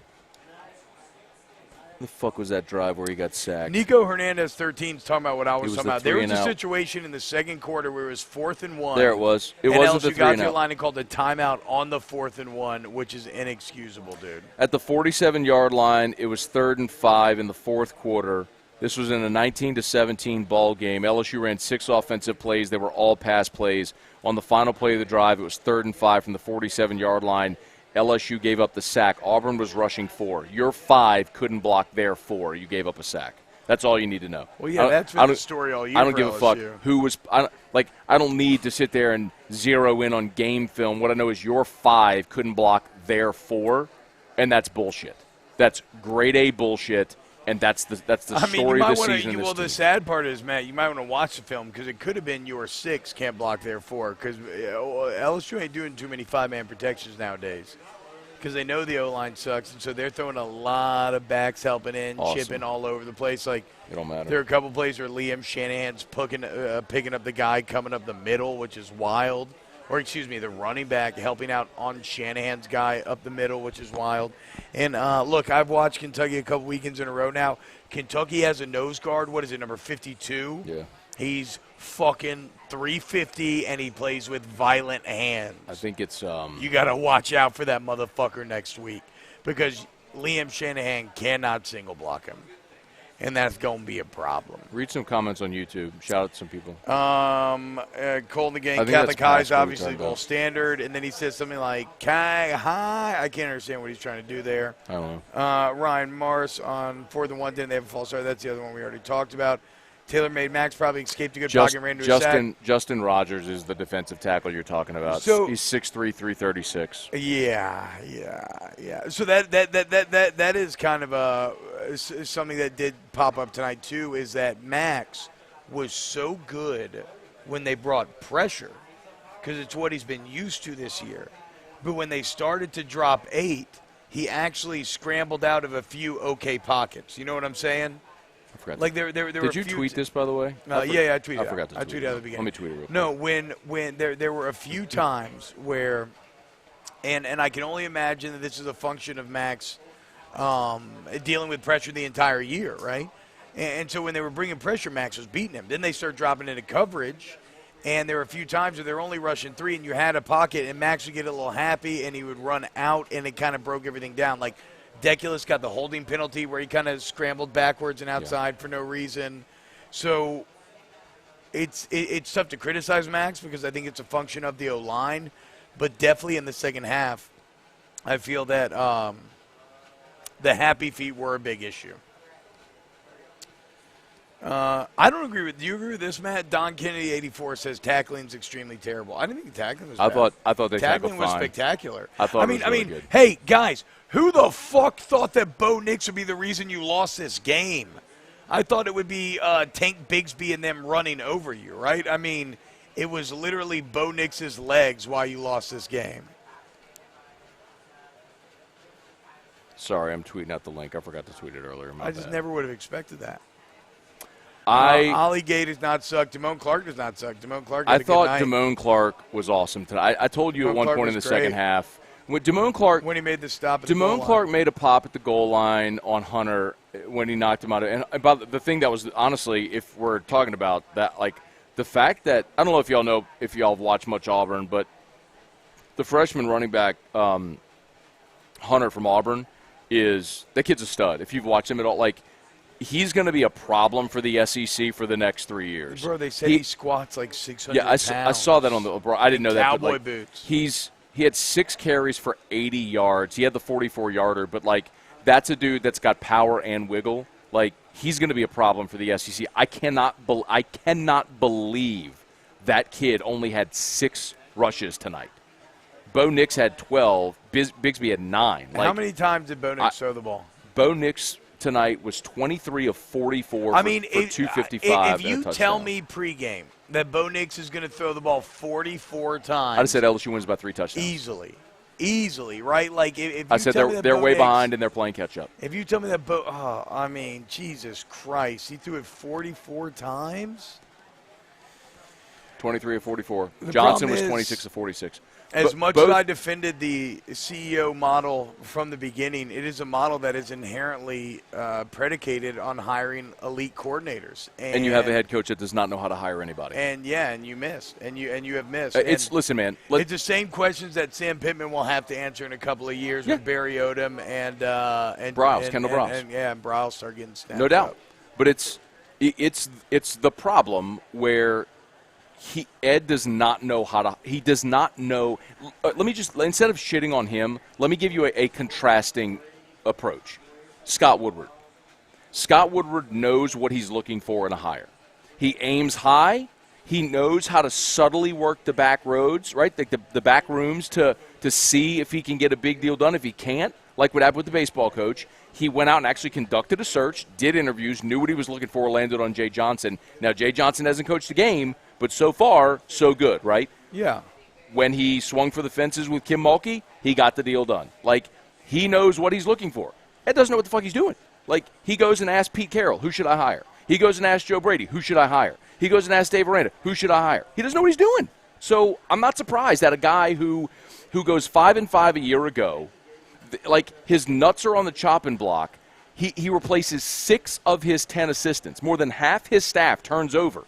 B: fuck was that drive where he got sacked?
A: Nico Hernandez 13 is talking about what I was talking about. There was a
B: out.
A: Situation in the second quarter where it was 4th and 1.
B: There it was. It
A: and
B: wasn't
A: LSU
B: the 3
A: got
B: and
A: to the
B: out.
A: line and called a timeout on the 4th and 1, which is inexcusable, dude.
B: At the 47-yard line, it was 3rd and 5 in the fourth quarter. This was in a 19-17 ball game. LSU ran 6 offensive plays. They were all pass plays. On the final play of the drive, it was 3rd and 5 from the 47-yard line. LSU gave up the sack. Auburn was rushing 4. Your 5 couldn't block their 4. You gave up a sack. That's all you need to know.
A: Well, yeah, that's been the story all year.
B: I don't
A: for
B: give
A: LSU.
B: a fuck who was. I don't need to sit there and zero in on game film. What I know is your 5 couldn't block their 4, and that's bullshit. That's grade A bullshit. And that's the story of the season.
A: Well, the sad part is, Matt, you might want to watch the film because it could have been your 6 can't block their 4 because LSU ain't doing too many 5-man protections nowadays because they know the O-line sucks, and so they're throwing a lot of backs helping in, chipping all over the place. Like,
B: it don't matter.
A: There are a couple plays where Liam Shanahan's picking up the guy coming up the middle, which is wild. Or, excuse me, the running back helping out on Shanahan's guy up the middle, which is wild. And, look, I've watched Kentucky a couple weekends in a row now. Kentucky has a nose guard. What is it, number 52?
B: Yeah.
A: He's fucking 350, and he plays with violent hands.
B: I think it's
A: You got to watch out for that motherfucker next week because Liam Shanahan cannot single block him. and that's going to be a problem.
B: Read some comments on YouTube. Shout out to some people.
A: Colton again,
B: I think
A: Catholic
B: that's
A: High is
B: past what we
A: obviously
B: talked
A: gold
B: about.
A: standard, and then he says something like Kai High. I can't understand what he's trying to do there.
B: I don't know.
A: Ryan Morris on 4th and 1, didn't they have a false start? That's the other one we already talked about. TaylorMade Max probably escaped a good pocket and ran to a sack.
B: Justin Rogers is the defensive tackle you're talking about.
A: So-
B: He's 6'3", 336.
A: Yeah. So that is kind of something that did pop up tonight too. Is that Max was so good when they brought pressure, because it's what he's been used to this year. But when they started to drop 8, he actually scrambled out of a few okay pockets. You know what I'm saying?
B: I forgot.
A: Like there were
B: Did
A: a
B: you
A: few
B: tweet this, by the way?
A: Yeah, I tweeted.
B: I forgot to
A: I
B: tweet
A: tweeted
B: it.
A: at the beginning.
B: Let me tweet it real quick.
A: No, when there were a few times where, and I can only imagine that this is a function of Max dealing with pressure the entire year, right? And so when they were bringing pressure, Max was beating him. Then they start dropping into coverage, and there were a few times where they're only rushing 3, and you had a pocket, and Max would get a little happy, and he would run out, and it kind of broke everything down. Like Deculus got the holding penalty where he kind of scrambled backwards and outside for no reason. So it's tough to criticize Max because I think it's a function of the O-line, but definitely in the second half, I feel that the happy feet were a big issue. I don't agree with. Do you agree with this, Matt? Don Kennedy 84 says tackling's extremely terrible. I didn't think tackling was bad.
B: I thought they tackled
A: tackling was
B: fine.
A: spectacular.
B: I thought it was really good.
A: Hey guys, who the fuck thought that Bo Nix would be the reason you lost this game? I thought it would be Tank Bigsby and them running over you, right? I mean, it was literally Bo Nix's legs why you lost this game.
B: Sorry, I'm tweeting out the link. I forgot to tweet it earlier.
A: I just never would have expected that. Ollie Gay does not suck. Damone Clark does not suck. Damone Clark had a good
B: thought
A: night.
B: Damone Clark was awesome tonight. I told you
A: Damone
B: at one
A: Clark
B: point in the
A: was
B: second
A: great.
B: half when Damone Clark
A: when he made the stop at the goal
B: Damone
A: line.
B: Clark made a pop at the goal line on Hunter when he knocked him out. And about the thing that was, honestly, if we're talking about that, like the fact that, I don't know if y'all have watched much Auburn, but the freshman running back, Hunter from Auburn, that kid's a stud. If you've watched him at all, like, he's going to be a problem for the SEC for the next 3 years.
A: Bro, they said he squats like 600
B: Yeah, I
A: pounds.
B: saw that on the – bro, I didn't know that.
A: Cowboy
B: But, like,
A: boots.
B: He had 6 carries for 80 yards. He had the 44-yarder, but, like, that's a dude that's got power and wiggle. Like, he's going to be a problem for the SEC. I cannot believe that kid only had 6 rushes tonight. Bo Nix had 12. Bigsby had 9.
A: How many times did Bo Nix throw the ball?
B: Bo Nix tonight was 23 of 44 for 255.
A: If you tell me pregame that Bo Nix is going to throw the ball 44 times.
B: I'd have said LSU wins by 3 touchdowns.
A: Easily, right? Like if
B: I
A: you
B: said
A: tell me
B: they're way
A: Nix,
B: behind and they're playing catch up.
A: If you tell me that Jesus Christ, he threw it 44 times?
B: 23 of 44.
A: The
B: Johnson
A: problem
B: was
A: is,
B: 26 of 46.
A: As much as I defended the CEO model from the beginning, it is a model that is inherently predicated on hiring elite coordinators.
B: And you have a head coach that does not know how to hire anybody.
A: And you missed, and you have missed.
B: Listen, man.
A: It's the same questions that Sam Pittman will have to answer in a couple of years with Barry Odom and
B: Browse, Kendall Browse.
A: And Browse start getting snapped
B: No doubt.
A: up.
B: But it's the problem where Ed does not know how to – he does not know let me just – instead of shitting on him, let me give you a contrasting approach. Scott Woodward. Scott Woodward knows what he's looking for in a hire. He aims high. He knows how to subtly work the back roads, right, the back rooms to see if he can get a big deal done. If he can't, like what happened with the baseball coach, he went out and actually conducted a search, did interviews, knew what he was looking for, landed on Jay Johnson. Now, Jay Johnson hasn't coached the game, but so far, so good, right?
A: Yeah.
B: When he swung for the fences with Kim Mulkey, he got the deal done. Like, he knows what he's looking for. Ed doesn't know what the fuck he's doing. Like, he goes and asks Pete Carroll, who should I hire? He goes and asks Joe Brady, who should I hire? He goes and asks Dave Aranda, who should I hire? He doesn't know what he's doing. So I'm not surprised that a guy who goes 5-5 a year ago, like, his nuts are on the chopping block. He replaces 6 of his 10 assistants. More than half his staff turns over.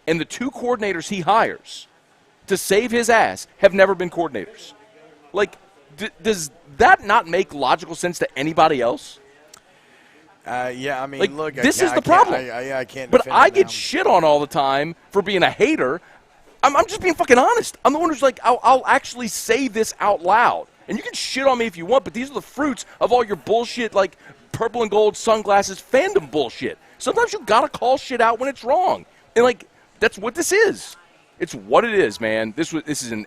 B: And the 2 coordinators he hires to save his ass have never been coordinators. Like, does that not make logical sense to anybody else?
A: Yeah, I mean,
B: Like,
A: look,
B: this is the problem.
A: I can't.
B: But
A: defend
B: I
A: it
B: get
A: now.
B: shit on all the time for being a hater. I'm just being fucking honest. I'm the one who's like, I'll actually say this out loud. And you can shit on me if you want, but these are the fruits of all your bullshit, like purple and gold sunglasses fandom bullshit. Sometimes you gotta call shit out when it's wrong, and like that's what this is. It's what it is, man. This is an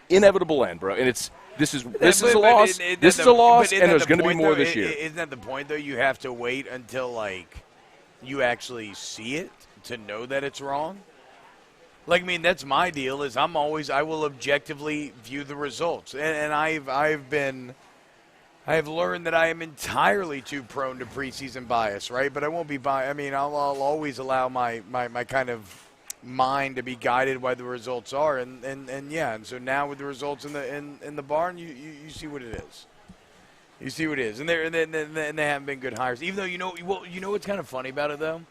B: inevitable end, bro. And this is a loss. This is a loss, and there's going to be more this year.
A: Isn't that the point, though? You have to wait until like you actually see it to know that it's wrong. Like, I mean, that's my deal. Is I will objectively view the results, and I've learned that I am entirely too prone to preseason bias, right? But I won't be I mean, I'll always allow my kind of mind to be guided by the results are, and so now with the results in the barn, you see what it is. You see what it is, and they haven't been good hires. Even though you know what's kind of funny about it though.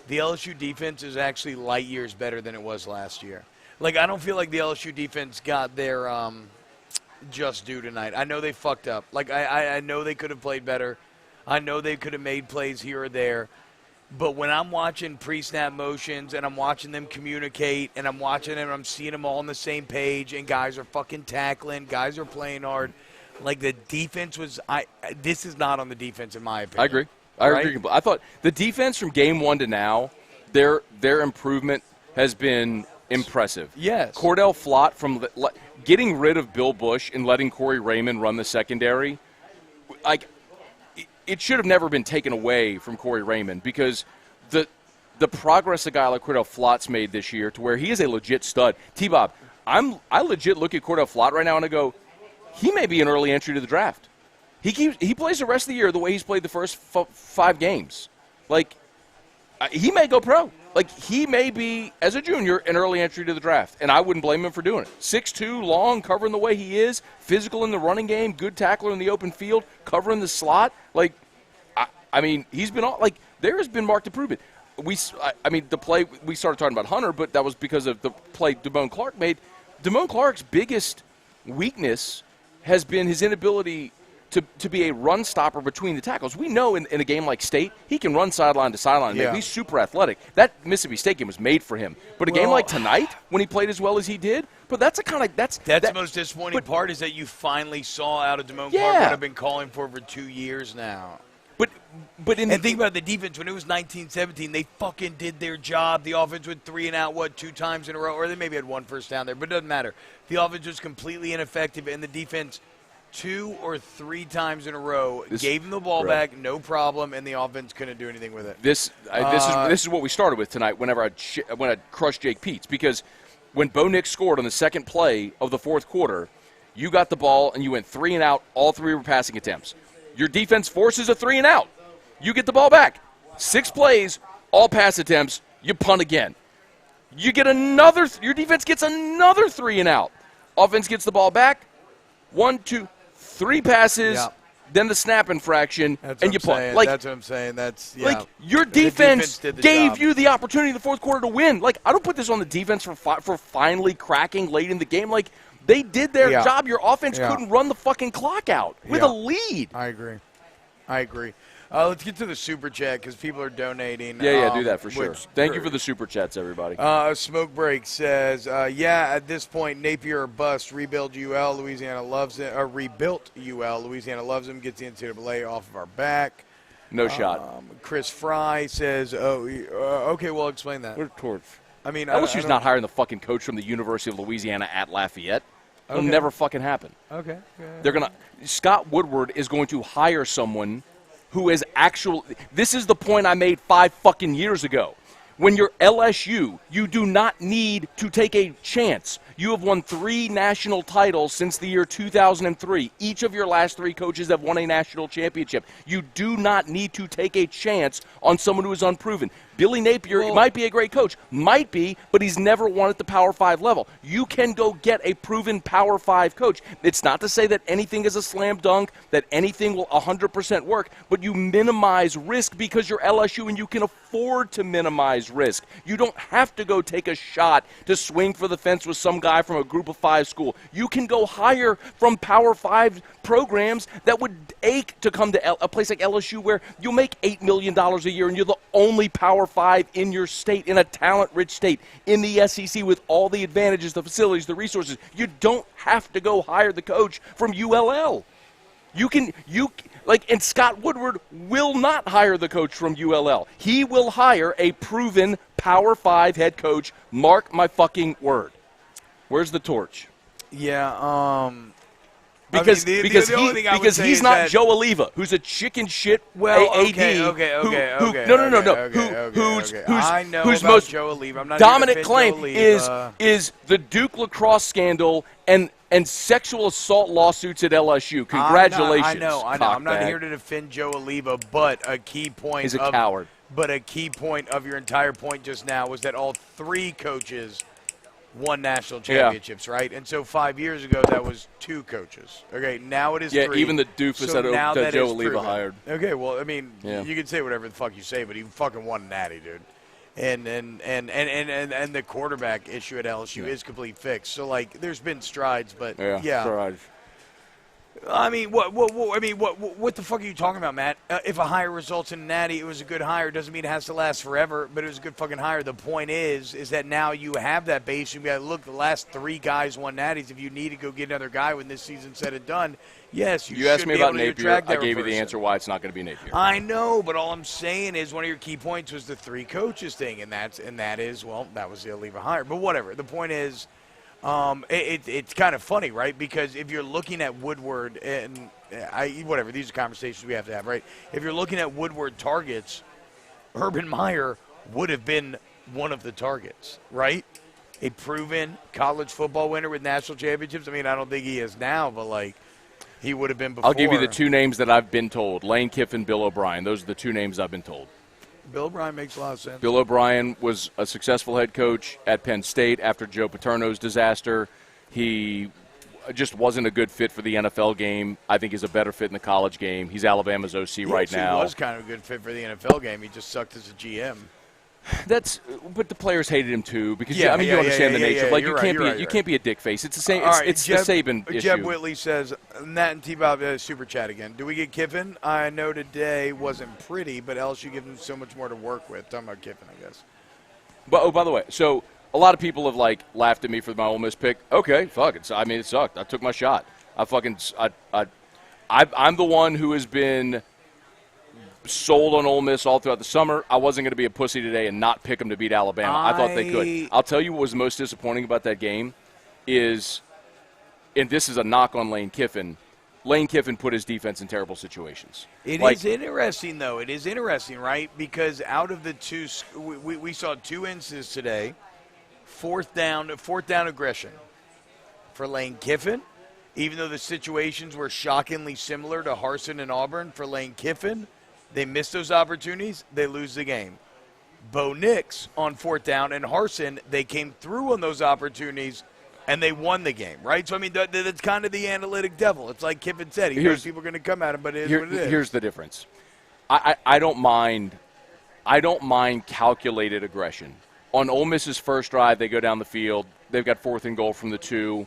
A: The LSU defense is actually light years better than it was last year. Like, I don't feel like the LSU defense got their just due tonight. I know they fucked up. Like, I know they could have played better. I know they could have made plays here or there. But when I'm watching pre-snap motions and I'm watching them communicate and I'm watching them and I'm seeing them all on the same page and guys are fucking tackling, guys are playing hard, like the defense was – this is not on the defense in my opinion.
B: I agree. I agree. I thought the defense from game one to now, their improvement has been impressive.
A: Yes.
B: Cordell Flott from getting rid of Bill Bush and letting Corey Raymond run the secondary, like it should have never been taken away from Corey Raymond because the progress a guy like Cordell Flott's made this year to where he is a legit stud. T-Bob, I legit look at Cordell Flott right now and I go, he may be an early entry to the draft. He plays the rest of the year the way he's played the first 5 games. Like, he may go pro. Like, he may be, as a junior, an early entry to the draft, and I wouldn't blame him for doing it. 6'2", long, covering the way he is, physical in the running game, good tackler in the open field, covering the slot. Like, I mean, he's been all, like, there has been marked improvement. The play, we started talking about Hunter, but that was because of the play Damone Clark made. Damone Clark's biggest weakness has been his inability to be a run stopper between the tackles. We know in a game like State, he can run sideline to sideline. Yeah. He's super athletic. That Mississippi State game was made for him. But a game like tonight, when he played as well as he did, but that's the
A: most disappointing part is that you finally saw out of Damone Clark what I've been calling for 2 years now.
B: But
A: think about the defense. When it was 19-17, they fucking did their job. The offense went 3 and out, 2 times in a row, or they maybe had one first down there, but it doesn't matter. The offense was completely ineffective, and the defense 2 or 3 times in a row gave him the ball back, no problem, and the offense couldn't do anything with it.
B: This is what we started with tonight. Whenever I crushed Jake Peets, because when Bo Nix scored on the second play of the fourth quarter, you got the ball and you went 3 and out. All 3 were passing attempts. Your defense forces a 3 and out. You get the ball back. 6 plays, all pass attempts. You punt again. You get another. Your defense gets another 3 and out. Offense gets the ball back. 1, 2, 3 passes. Yep. Then the snap infraction, and you punt.
A: Like, that's what I'm saying.
B: Like your defense gave you the opportunity in the fourth quarter to win. Like, I don't put this on the defense for finally cracking late in the game. Like, they did their job. Your offense couldn't run the fucking clock out with a lead.
A: I agree. Let's get to the super chat because people are donating.
B: Yeah, do that for sure. Thank you for the super chats, everybody.
A: Smoke Break says, at this point, Napier or bust. Rebuild UL. Louisiana loves it. Rebuilt UL. Louisiana loves him. Gets the NCAA off of our back.
B: No shot.
A: Chris Fry says, okay, well, explain that. I mean,
B: LSU's not hiring the fucking coach from the University of Louisiana at Lafayette. It'll never fucking happen.
A: Okay.
B: Scott Woodward is going to hire someone who is this is the point I made 5 fucking years ago. When you're LSU, you do not need to take a chance. You have won 3 national titles since the year 2003. Each of your last 3 coaches have won a national championship. You do not need to take a chance on someone who is unproven. Billy Napier might be a great coach, but he's never won at the Power 5 level. You can go get a proven Power 5 coach. It's not to say that anything is a slam dunk, that anything will 100% work, but you minimize risk because you're LSU and you can afford afford to minimize risk. You don't have to go take a shot to swing for the fence with some guy from a group of 5 school. You can go hire from Power 5 programs that would ache to come to a place like LSU where you'll make $8 million a year and you're the only Power 5 in your state, in a talent-rich state, in the SEC with all the advantages, the facilities, the resources. You don't have to go hire the coach from ULL. And Scott Woodward will not hire the coach from ULL. He will hire a proven Power 5 head coach. Mark my fucking word. Where's the torch?
A: Yeah,
B: because he's not
A: that
B: Joe Oliva, who's a chicken shit AD. Whose most
A: Joe Oliva. I'm not
B: dominant claim
A: Joe
B: is the Duke lacrosse scandal and sexual assault lawsuits at LSU. Congratulations.
A: I know. I'm not here to defend Joe Oliva, but a key point.
B: He's a coward.
A: But a key point of your entire point just now was that all 3 coaches won national championships, right? And so 5 years ago, that was 2 coaches. Okay, now it is 3.
B: Yeah, even the doofus that Joe Oliva hired.
A: Okay, well, I mean, you can say whatever the fuck you say, but he fucking won natty, dude. And the quarterback issue at LSU is complete fix. So like, there's been strides, but
B: strides.
A: I mean, what the fuck are you talking about, Matt? If a hire results in a natty, it was a good hire. Doesn't mean it has to last forever, but it was a good fucking hire. The point is that now you have that base. You got to look. The last 3 guys won natties. If you need to go get another guy when this season's said and done, yes, you
B: asked me about Napier. I gave
A: person.
B: you the answer why it's not going to be Napier.
A: I know, but all I'm saying is one of your key points was the 3 coaches thing, and that is that was the Oliva hire. But whatever. The point is. It's kind of funny, right? Because if you're looking at Woodward, and whatever, these are conversations we have to have, right? If you're looking at Woodward targets, Urban Meyer would have been one of the targets, right? A proven college football winner with national championships. I mean, I don't think he is now, but, like, he would have been before.
B: I'll give you the 2 names that I've been told. Lane Kiffin, Bill O'Brien. Those are the 2 names I've been told.
A: Bill O'Brien makes a lot of sense.
B: Bill O'Brien was a successful head coach at Penn State after Joe Paterno's disaster. He just wasn't a good fit for the NFL game. I think he's a better fit in the college game. He's Alabama's OC right now.
A: He was kind of a good fit for the NFL game. He just sucked as a GM.
B: But the players hated him too because you understand the nature. Like you can't be a dick face. It's the same. It's the Saban issue.
A: Jeb Whitley says, Nat and T-Bob super chat again. Do we get Kiffin? I know today wasn't pretty, but LSU gives him so much more to work with. Talking about Kiffin, I guess.
B: But by the way, so a lot of people have laughed at me for my Ole Miss pick. Okay, fuck it. I mean, it sucked. I took my shot. I'm the one who has been sold on Ole Miss all throughout the summer. I wasn't going to be a pussy today and not pick them to beat Alabama. I thought they could. I'll tell you what was most disappointing about that game is, and this is a knock on Lane Kiffin, put his defense in terrible situations.
A: It is interesting, though. It is interesting, right? Because out of the 2, we saw 2 instances today, fourth down aggression for Lane Kiffin, even though the situations were shockingly similar to Harsin and Auburn for Lane Kiffin. They miss those opportunities, they lose the game. Bo Nix on 4th down and Harsin, they came through on those opportunities, and they won the game, right? So, I mean, that's kind of the analytic devil. It's like Kiffin said. He knows people are going to come at him, but it is what it is.
B: Here's the difference. I don't mind calculated aggression. On Ole Miss's first drive, they go down the field. They've got 4th and goal from the 2.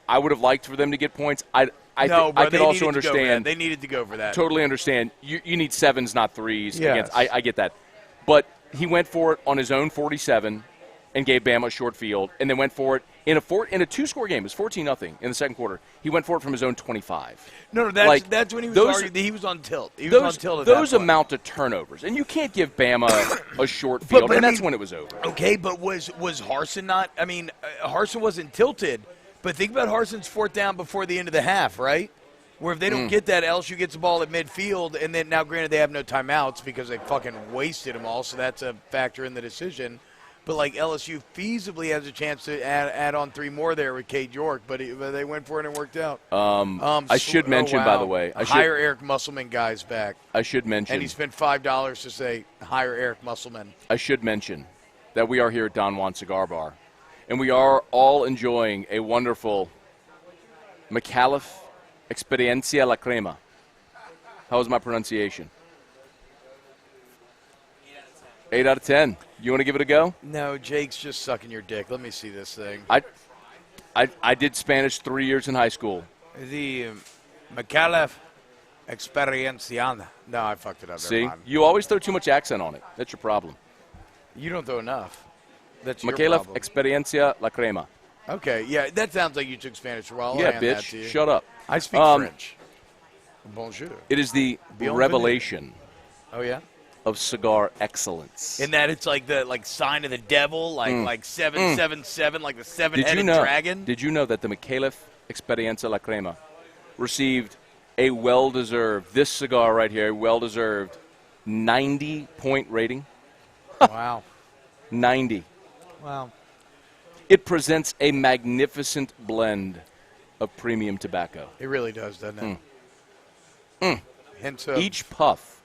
B: I would have liked for them to get points. I could also understand.
A: They needed to go for that.
B: Totally understand. You need 7s, not 3s.
A: Yes.
B: I get that. But he went for it on his own 47 and gave Bama a short field, and then went for it in a 2-score game. It was 14-0 in the second quarter. He went for it from his own 25.
A: No, that's when he was arguing. He was on tilt. He was on tilt at
B: those
A: that point.
B: amount to turnovers, and you can't give Bama a short field, and that's when it was over.
A: Okay, but was Harsin not? I mean, Harsin wasn't tilted. But think about Harsin's 4th down before the end of the half, right? Where if they don't get that, LSU gets the ball at midfield, and then now, granted, they have no timeouts because they fucking wasted them all, so that's a factor in the decision. But, like, LSU feasibly has a chance to add on 3 more there with Cade York, but they went for it and it worked out.
B: I should mention, by the way.
A: Hire Eric Musselman guy's back.
B: I should mention.
A: And he spent $5 to say, hire Eric Musselman.
B: I should mention that we are here at Don Juan Cigar Bar. And we are all enjoying a wonderful McAuliffe Experiencia La Crema. How was my pronunciation?
C: 8 out of 10.
B: 8 out of 10. You want to give it a go?
A: No, Jake's just sucking your dick. Let me see this thing.
B: I did Spanish 3 years in high school.
A: The Michelli Experiencia. No, I fucked it up.
B: See? You always throw too much accent on it. That's your problem.
A: You don't throw enough. That's your
B: Michelli
A: problem.
B: Experiencia La Crema.
A: Okay, yeah, that sounds like you took Spanish for a while. I'll
B: Yeah,
A: hand that to
B: bitch.
A: you.
B: Shut up.
A: I speak French. Bonjour.
B: It is the
A: Bienvenue.
B: revelation
A: Oh, yeah?
B: of cigar excellence.
A: In that it's like the sign of the devil, like 777, like the seven-headed dragon.
B: Did you know that the Michelli Experiencia La Crema received a well-deserved, this cigar right here, a well-deserved 90-point rating?
A: Wow.
B: 90.
A: Wow.
B: It presents a magnificent blend of premium tobacco.
A: It really does, doesn't it? Hints of
B: Each puff,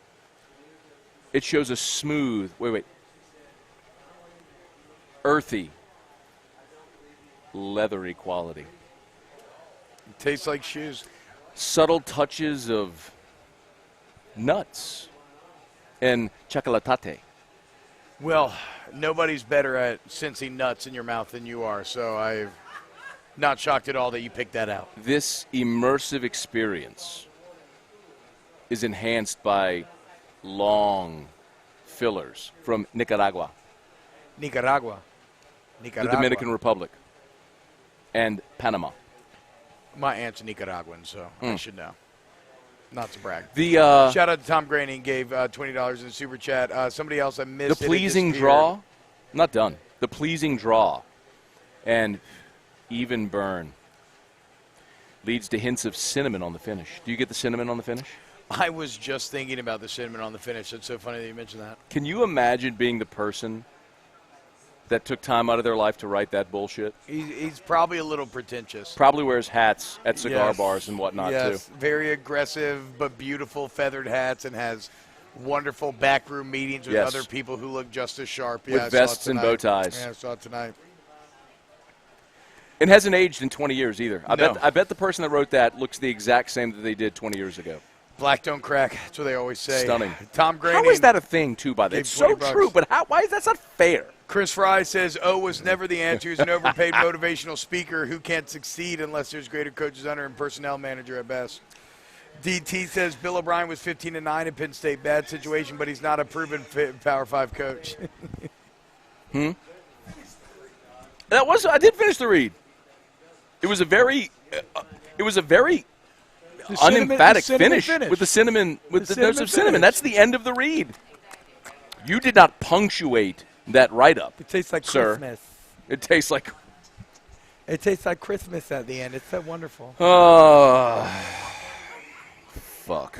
B: it shows a smooth, earthy, leathery quality.
A: it tastes like shoes.
B: Subtle touches of nuts and chocolatate.
A: Well, nobody's better at sensing nuts in your mouth than you are, so I'm not shocked at all that you picked that out.
B: This immersive experience is enhanced by long fillers from Nicaragua,
A: Nicaragua.
B: the Dominican Republic, and Panama.
A: My aunt's Nicaraguan, so I should know. Not to brag.
B: The
A: Shout out to Tom Graney, gave $20 in the super chat. Somebody else I missed.
B: the pleasing draw, not done. The pleasing draw and even burn leads to hints of cinnamon on the finish. Do you get the cinnamon on the finish?
A: I was just thinking about the cinnamon on the finish. It's so funny that you mentioned that.
B: Can you imagine being the person that took time out of their life to write that bullshit?
A: He's probably a little pretentious.
B: Probably wears hats at cigar
A: Yes.
B: bars and whatnot,
A: Yes,
B: too.
A: very aggressive but beautiful feathered hats and has wonderful backroom meetings with
B: Yes.
A: other people who look just as sharp.
B: With
A: Yeah, I saw it
B: vests and
A: tonight.
B: bow ties.
A: Yeah, I saw it tonight.
B: It hasn't aged in 20 years either.
A: No.
B: I bet the person that wrote that looks the exact same that they did 20 years ago.
A: Black don't crack. That's what they always say.
B: Stunning.
A: Tom Graney.
B: How is that a thing, too, by the way?
A: Gave
B: It's so
A: 20 bucks.
B: true, but why is that's not fair?
A: Chris Fry says, O was never the answer. He's an overpaid motivational speaker who can't succeed unless there's greater coaches under him, personnel manager at best. DT says Bill O'Brien was 15-9 at Penn State. Bad situation, but he's not a proven Power 5 coach.
B: I did finish the read. It was a very unemphatic finish with the cinnamon, with the notes of cinnamon.
A: finish.
B: That's the end of the read. You did not punctuate that write-up,
A: It tastes like
B: sir.
A: Christmas.
B: It tastes like,
A: It tastes like Christmas at the end. It's so wonderful.
B: oh, fuck.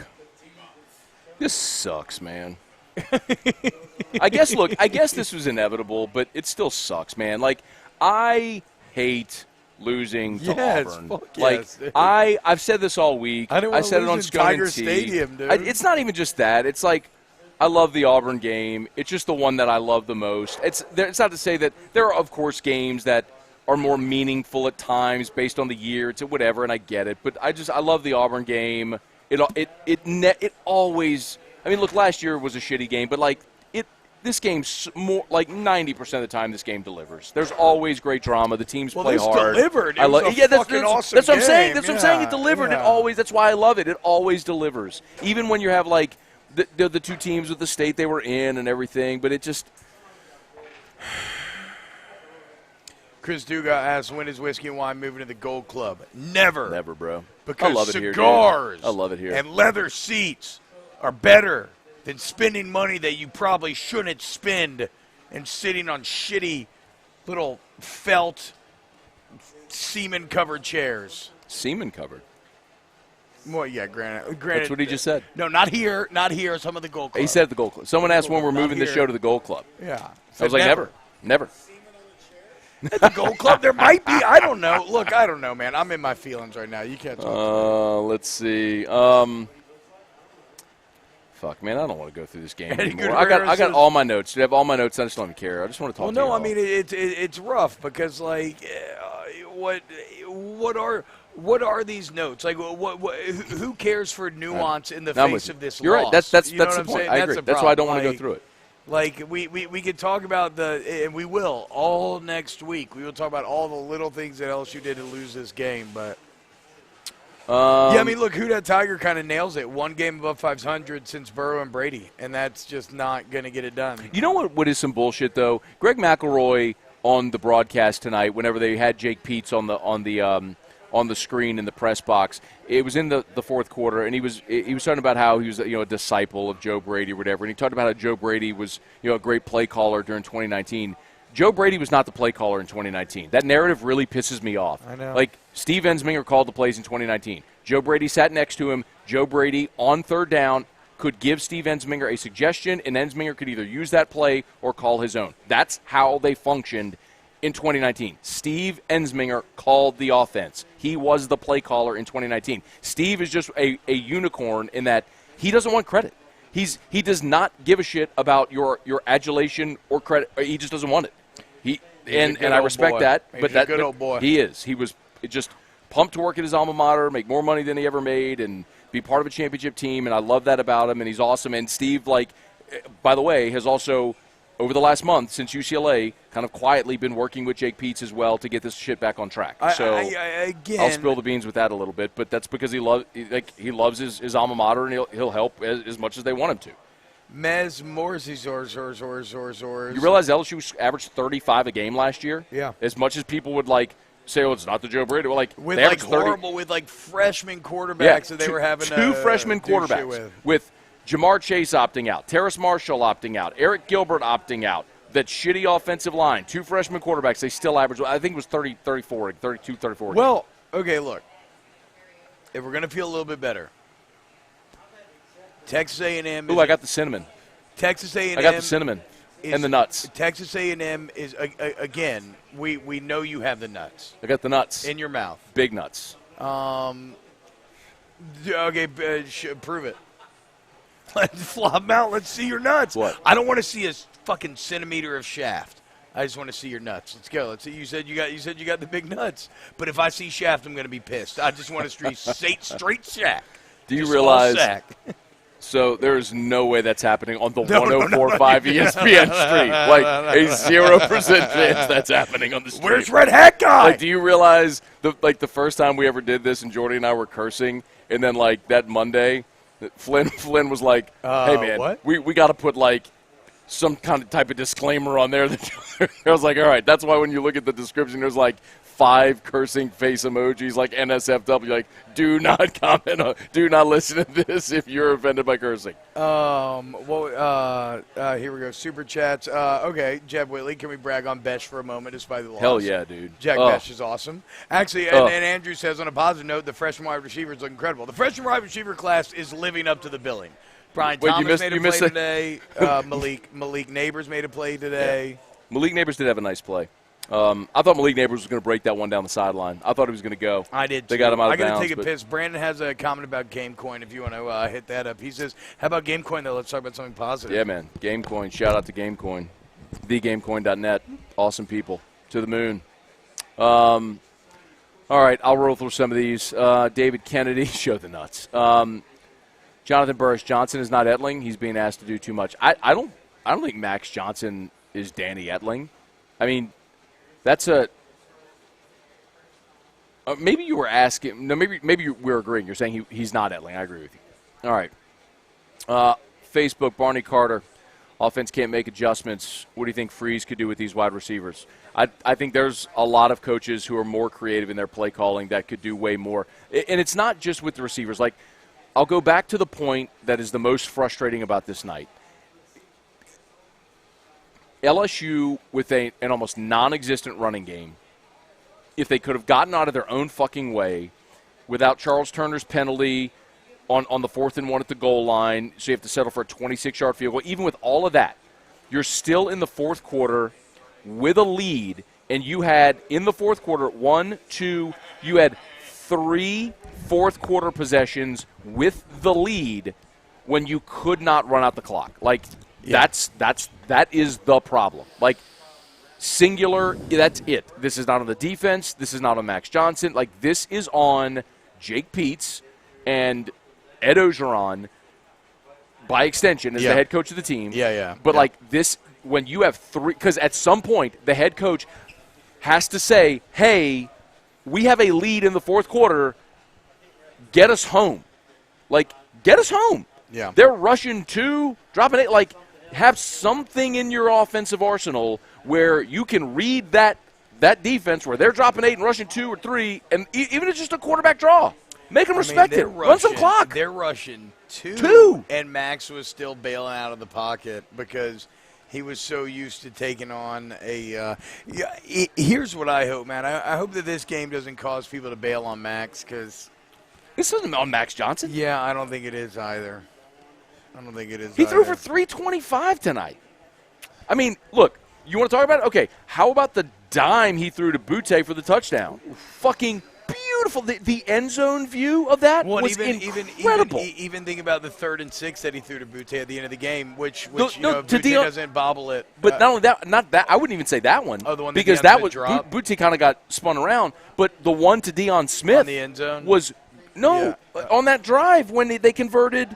B: This sucks, man. I guess this was inevitable, but it still sucks, man. Like, I hate losing to
A: Yes,
B: Auburn.
A: fuck
B: Like,
A: yes, dude.
B: I've said this all week.
A: I didn't wanna
B: said it
A: lose
B: on
A: in
B: Moscona
A: Tiger
B: and T.
A: Stadium, dude.
B: It's not even just that. It's like, I love the Auburn game. It's just the one that I love the most. It's not to say that there are, of course, games that are more meaningful at times based on the year. It's whatever, and I get it. But I love the Auburn game. It always. I mean, look, last year was a shitty game, but like this game's more like 90% of the time. This game delivers. There's always great drama. The teams play
A: this
B: hard.
A: delivered. It
B: I
A: was
B: love.
A: a
B: Yeah, that's
A: fucking awesome
B: what I'm saying.
A: game.
B: That's what I'm saying. It delivered.
A: Yeah.
B: It always. That's why I love it. It always delivers. Even when you have like the two teams with the state they were in and everything, but it just.
A: Chris Duga asks, when is Whiskey and Wine moving to the Gold Club? Never.
B: Never, bro.
A: Because
B: I love it here, dude.
A: cigars
B: I love it here.
A: and leather seats are better than spending money that you probably shouldn't spend and sitting on shitty little felt semen-covered chairs.
B: Semen covered.
A: Well, yeah, granted.
B: That's what he just said.
A: No, not here. Not here. Some of the Gold Club.
B: He said at the Gold Club. Someone asked when we're
A: Not
B: moving the
A: here.
B: show to the Gold Club.
A: Yeah.
B: I was like, never.
A: At the Gold Club, there might be. I don't know. Look, I don't know, man. I'm in my feelings right now. You can't talk.
B: Let's see. Fuck, man, I don't want to go through this game
A: Eddie
B: anymore. I
A: Guerrero
B: got
A: says-
B: all my notes. I have all my notes. I just don't even care. I just want to talk
A: Well,
B: to you.
A: no, I
B: all.
A: mean it's rough because like what are these notes? Like who cares for nuance in the
B: No, I'm
A: face
B: with you.
A: of this
B: You're
A: loss?
B: right. That's
A: You know
B: the
A: what I'm
B: point.
A: saying?
B: I
A: That's
B: agree.
A: the
B: That's why I don't
A: problem.
B: want to go
A: Like,
B: through it.
A: Like, we could talk about and we will, all next week. We will talk about all the little things that LSU did to lose this game. But, yeah, I mean, look, Who Dat Tiger kind of nails it. One game above 500 since Burrow and Brady, and that's just not going to get it done.
B: You know what is some bullshit, though? Greg McElroy on the broadcast tonight, whenever they had Jake Peets on the screen in the press box, it was in the fourth quarter, and he was talking about how he was a disciple of Joe Brady or whatever, and he talked about how Joe Brady was a great play caller during 2019. Joe Brady was not the play caller in 2019. That narrative really pisses me off.
A: I know.
B: Like, Steve Ensminger called the plays in 2019. Joe Brady sat next to him. Joe Brady, on third down, could give Steve Ensminger a suggestion, and Ensminger could either use that play or call his own. That's how they functioned in 2019. Steve Ensminger called the offense. He was the play caller in 2019. Steve is just a unicorn in that he doesn't want credit. He does not give a shit about your adulation or credit. He just doesn't want it. And I respect that. But
A: He's a good old boy.
B: He is. He was just pumped to work at his alma mater, make more money than he ever made, and be part of a championship team. And I love that about him. And he's awesome. And Steve, by the way, has also, over the last month since UCLA, kind of quietly been working with Jake Peets as well to get this shit back on track. So I'll spill the beans with that a little bit, but that's because he loves his alma mater, and he'll help as much as they want him to.
A: Mez Morsey Zors.
B: You realize LSU averaged 35 a game last year?
A: Yeah.
B: As much as people would say, it's not the Joe Brady. Well,
A: with freshman quarterbacks that they were having
B: two freshman quarterbacks with Jamar Chase opting out, Terrace Marshall opting out, Eric Gilbert opting out, that shitty offensive line, two freshman quarterbacks, they still average, I think it was 34.
A: Well, okay, look. If we're going to feel a little bit better, Texas A&M.
B: Ooh, I got the cinnamon.
A: Texas A&M.
B: I got the cinnamon and the nuts.
A: Texas A&M is, again, we know you have the nuts.
B: I got the nuts.
A: In your mouth.
B: Big nuts.
A: Okay, prove it. Let's flop them out. Let's see your nuts.
B: What?
A: I don't want to see a fucking centimeter of shaft. I just want to see your nuts. Let's go. Let's see. You said you got the big nuts. But if I see shaft, I'm going to be pissed. I just want to see straight shack.
B: Do you realize? So there is no way that's happening on the 104.5 ESPN stream. Like a 0% chance that's happening on the stream.
A: Where's Red Hat Guy?
B: Do you realize the first time we ever did this, and Jordy and I were cursing, and then that Monday, Flynn was like, "Hey man,
A: what?
B: we got to put some kind of type of disclaimer on there." I was like, "All right." That's why when you look at the description, there's 5 cursing face emojis like NSFW, do not comment on, do not listen to this if you're offended by cursing.
A: Here we go. Super chats. Okay, Jeb Whitley, can we brag on Besh for a moment despite the loss?
B: Hell yeah, dude.
A: Jack Besh is awesome. Actually, and Andrew says on a positive note, the freshman wide receivers look incredible. The freshman wide receiver class is living up to the billing. Brian Thomas made a play today. Malik Neighbors made a play today.
B: Yeah. Malik Neighbors did have a nice play. I thought Malik Neighbors was going to break that one down the sideline. I thought he was going to go.
A: I did, too.
B: They got him out of bounds.
A: I got to take a piss. Brandon has a comment about GameCoin if you want to hit that up. He says, how about GameCoin, though? Let's talk about something positive.
B: Yeah, man. GameCoin. Shout out to GameCoin. TheGameCoin.net. Awesome people. To the moon. All right, I'll roll through some of these. David Kennedy, show the nuts. Jonathan Burris Johnson is not Etling. He's being asked to do too much. I don't think Max Johnson is Danny Etling. I mean, that's maybe you were asking. No, maybe we're agreeing. You're saying he's not Etling. I agree with you. All right. Facebook, Barney Carter. Offense can't make adjustments. What do you think Freeze could do with these wide receivers? I think there's a lot of coaches who are more creative in their play calling that could do way more. And it's not just with the receivers. I'll go back to the point that is the most frustrating about this night. LSU with an almost non-existent running game, if they could have gotten out of their own fucking way without Charles Turner's penalty on the 4th and 1 at the goal line, so you have to settle for a 26-yard field goal, even with all of that, you're still in the fourth quarter with a lead, and you had, in the fourth quarter, you had 3 fourth-quarter possessions with the lead when you could not run out the clock. That is the problem. Singular, that's it. This is not on the defense. This is not on Max Johnson. This is on Jake Peets and Ed Ogeron by extension, as the head coach of the team.
A: Yeah.
B: But, like, this, when you have three – because at some point, the head coach has to say, hey, we have a lead in the fourth quarter. Get us home. Like, get us home.
A: Yeah.
B: They're rushing 2, dropping 8. Like, have something in your offensive arsenal where you can read that defense where they're dropping 8 and rushing 2 or 3, and even if it's just a quarterback draw. Make them respect it. Run some clock.
A: They're rushing 2. And Max was still bailing out of the pocket because he was so used to taking on a here's what I hope, man. I hope that this game doesn't cause people to bail on Max because –
B: this isn't on Max Johnson.
A: Yeah, I don't think it is either.
B: He threw for 325 tonight. I mean, look, you want to talk about it? Okay, how about the dime he threw to Butte for the touchdown? Fucking beautiful. The end zone view of that was incredible.
A: Even think about the 3rd and 6 that he threw to Butte at the end of the game, which Butte doesn't bobble it.
B: But not that. I wouldn't even say that one.
A: Oh, the one
B: because that was Butte kind of got spun around. But the one to Deion Smith
A: on the end zone
B: was on that drive when they converted.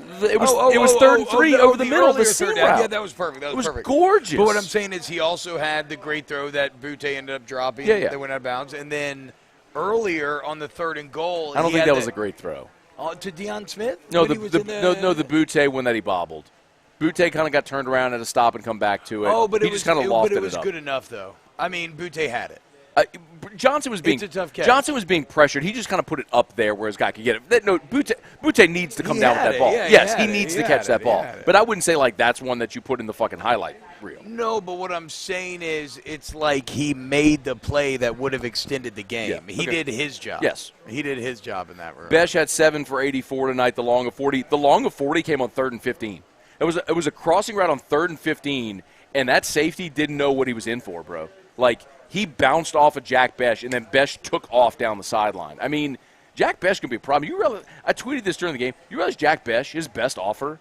B: It was 3rd and 3 over the middle of the seam route.
A: Yeah, that was perfect. That
B: was
A: perfect.
B: Gorgeous.
A: But what I'm saying is he also had the great throw that Butte ended up dropping. That went out of bounds. And then earlier on the 3rd and goal,
B: I don't think that was a great throw.
A: To Deion Smith?
B: No, the Butte one that he bobbled. Butte kind of got turned around at a stop and come back to it.
A: Oh, but
B: he just kind of lofted it up.
A: But it was good enough, though. I mean, Butte had it.
B: Johnson was being
A: it's a tough catch.
B: Johnson was being pressured. He just kind of put it up there where his guy could get it. No, Butte needs to come down with that ball.
A: Yeah,
B: he needs to catch that ball. But I wouldn't say like that's one that you put in the fucking highlight reel.
A: No, but what I'm saying is it's like he made the play that would have extended the game. He did his job.
B: Yes.
A: He did his job in that room.
B: Besh had 7 for 84 tonight, the long of 40. The long of 40 came on 3rd and 15. It was a crossing route on 3rd and 15, and that safety didn't know what he was in for, bro. Like, he bounced off of Jack Besh, and then Besh took off down the sideline. I mean, Jack Besh can be a problem. I tweeted this during the game. You realize Jack Besh, his best offer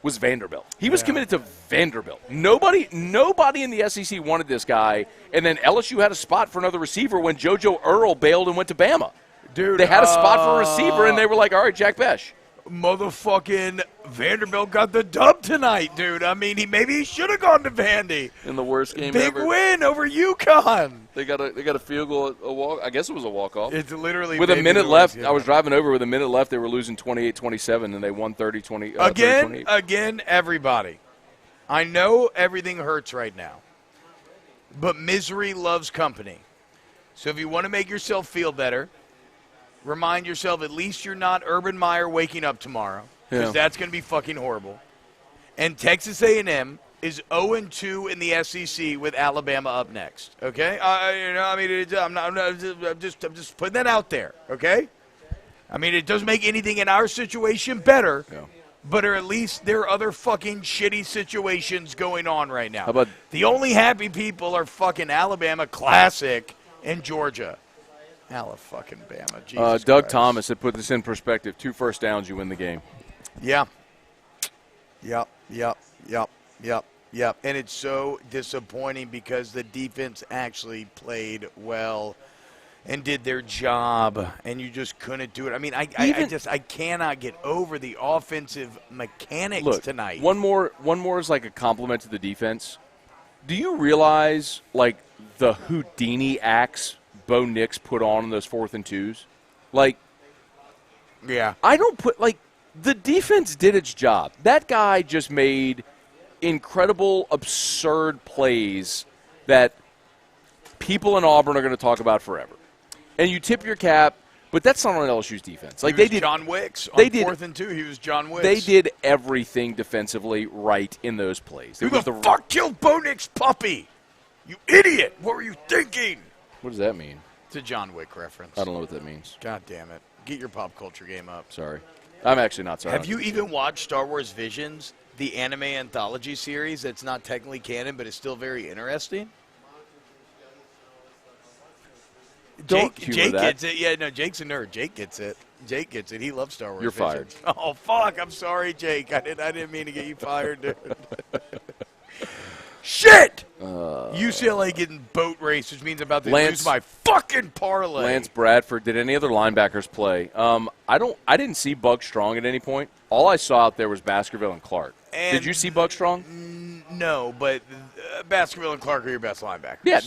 B: was Vanderbilt. He was committed to Vanderbilt. Nobody in the SEC wanted this guy, and then LSU had a spot for another receiver when JoJo Earl bailed and went to Bama.
A: Dude,
B: they had a spot for a receiver, and they were like, all right, Jack Besh.
A: Motherfucking Vanderbilt got the dub tonight, dude. I mean, he should have gone to Vandy.
B: In the worst game
A: ever. Big win over UConn.
B: They got a field goal, a walk. I guess it was a walk-off.
A: It's literally
B: with a minute left. I was driving over with a minute left. They were losing 28-27, and they won 30-20.
A: Again, everybody. I know everything hurts right now, but misery loves company. So if you want to make yourself feel better, remind yourself at least you're not Urban Meyer waking up tomorrow, because that's going to be fucking horrible. And Texas A&M is 0-2 in the SEC with Alabama up next. Okay, I'm just putting that out there. Okay, I mean it doesn't make anything in our situation better, but at least there are other fucking shitty situations going on right now.
B: How about
A: the only happy people are fucking Alabama Classic and Georgia. Fucking Bama. Jesus
B: Doug
A: Christ.
B: Thomas had put this in perspective. 2 first downs, you win the game.
A: Yeah. Yep. And it's so disappointing because the defense actually played well and did their job, and you just couldn't do it. I mean, I cannot get over the offensive mechanics tonight.
B: One more is like a compliment to the defense. Do you realize, like, the Houdini acts Bo Nix put on those 4th and 2s? Like, I don't put, like, the defense did its job. That guy just made incredible, absurd plays that people in Auburn are going to talk about forever. And you tip your cap, but that's not on LSU's defense. Like, they did
A: John Wicks on 4th and 2. He was John Wicks.
B: They did everything defensively right in those plays.
A: Who the fuck killed Bo Nix' puppy? You idiot! What were you thinking?
B: What does that mean?
A: It's a John Wick reference.
B: I don't know what that means.
A: God damn it. Get your pop culture game up.
B: Sorry. I'm actually not sorry.
A: Have you even watched Star Wars Visions, the anime anthology series that's not technically canon but is still very interesting? Jake gets it. Yeah, no, Jake's a nerd. Jake gets it. He loves Star Wars.
B: You're
A: Visions.
B: fired.
A: Oh, fuck. I'm sorry, Jake. I didn't mean to get you fired, dude. Shit! UCLA getting boat race, which means I'm about to lose my fucking parlay.
B: Lance Bradford. Did any other linebackers play? I didn't see Bug Strong at any point. All I saw out there was Baskerville and Clark. Did you see Bug Strong?
A: No, but Baskerville and Clark are your best linebackers.
B: Yeah,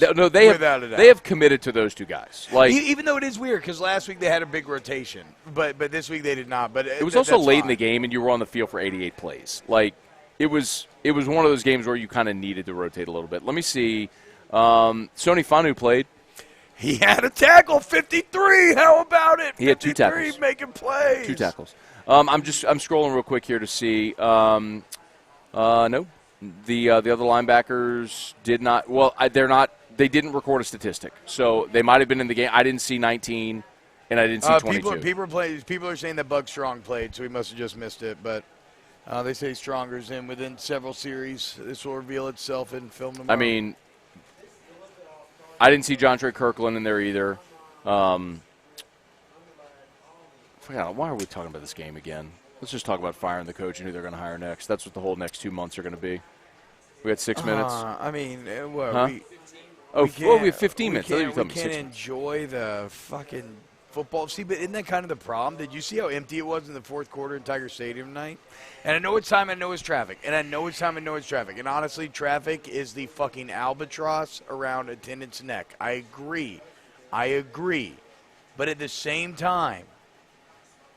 B: they have committed to those two guys. Like,
A: even though it is weird because last week they had a big rotation, but this week they did not. But
B: it was also late in the game, and you were on the field for 88 plays. Like, it was one of those games where you kind of needed to rotate a little bit. Let me see. Sony Fanu played.
A: He had a tackle, 53. How about it?
B: He had 2 tackles.
A: Making plays.
B: 2 tackles. I'm scrolling real quick here to see. No, the other linebackers did not. Well, they're not. They didn't record a statistic, so they might have been in the game. I didn't see 19, and I didn't see 22.
A: People are saying that Bug Strong played, so he must have just missed it. But they say Stronger's in within several series. This will reveal itself in film tomorrow.
B: I mean, I didn't see John Trey Kirkland in there either. Why are we talking about this game again? Let's just talk about firing the coach and who they're going to hire next. That's what the whole next 2 months are going to be. We had 6 minutes.
A: I mean,
B: we have 15 minutes.
A: We can't enjoy the fucking football. See, but isn't that kind of the problem? Did you see how empty it was in the fourth quarter in Tiger Stadium tonight? And I know it's time, I know it's traffic. And honestly, traffic is the fucking albatross around attendance neck. I agree. But at the same time,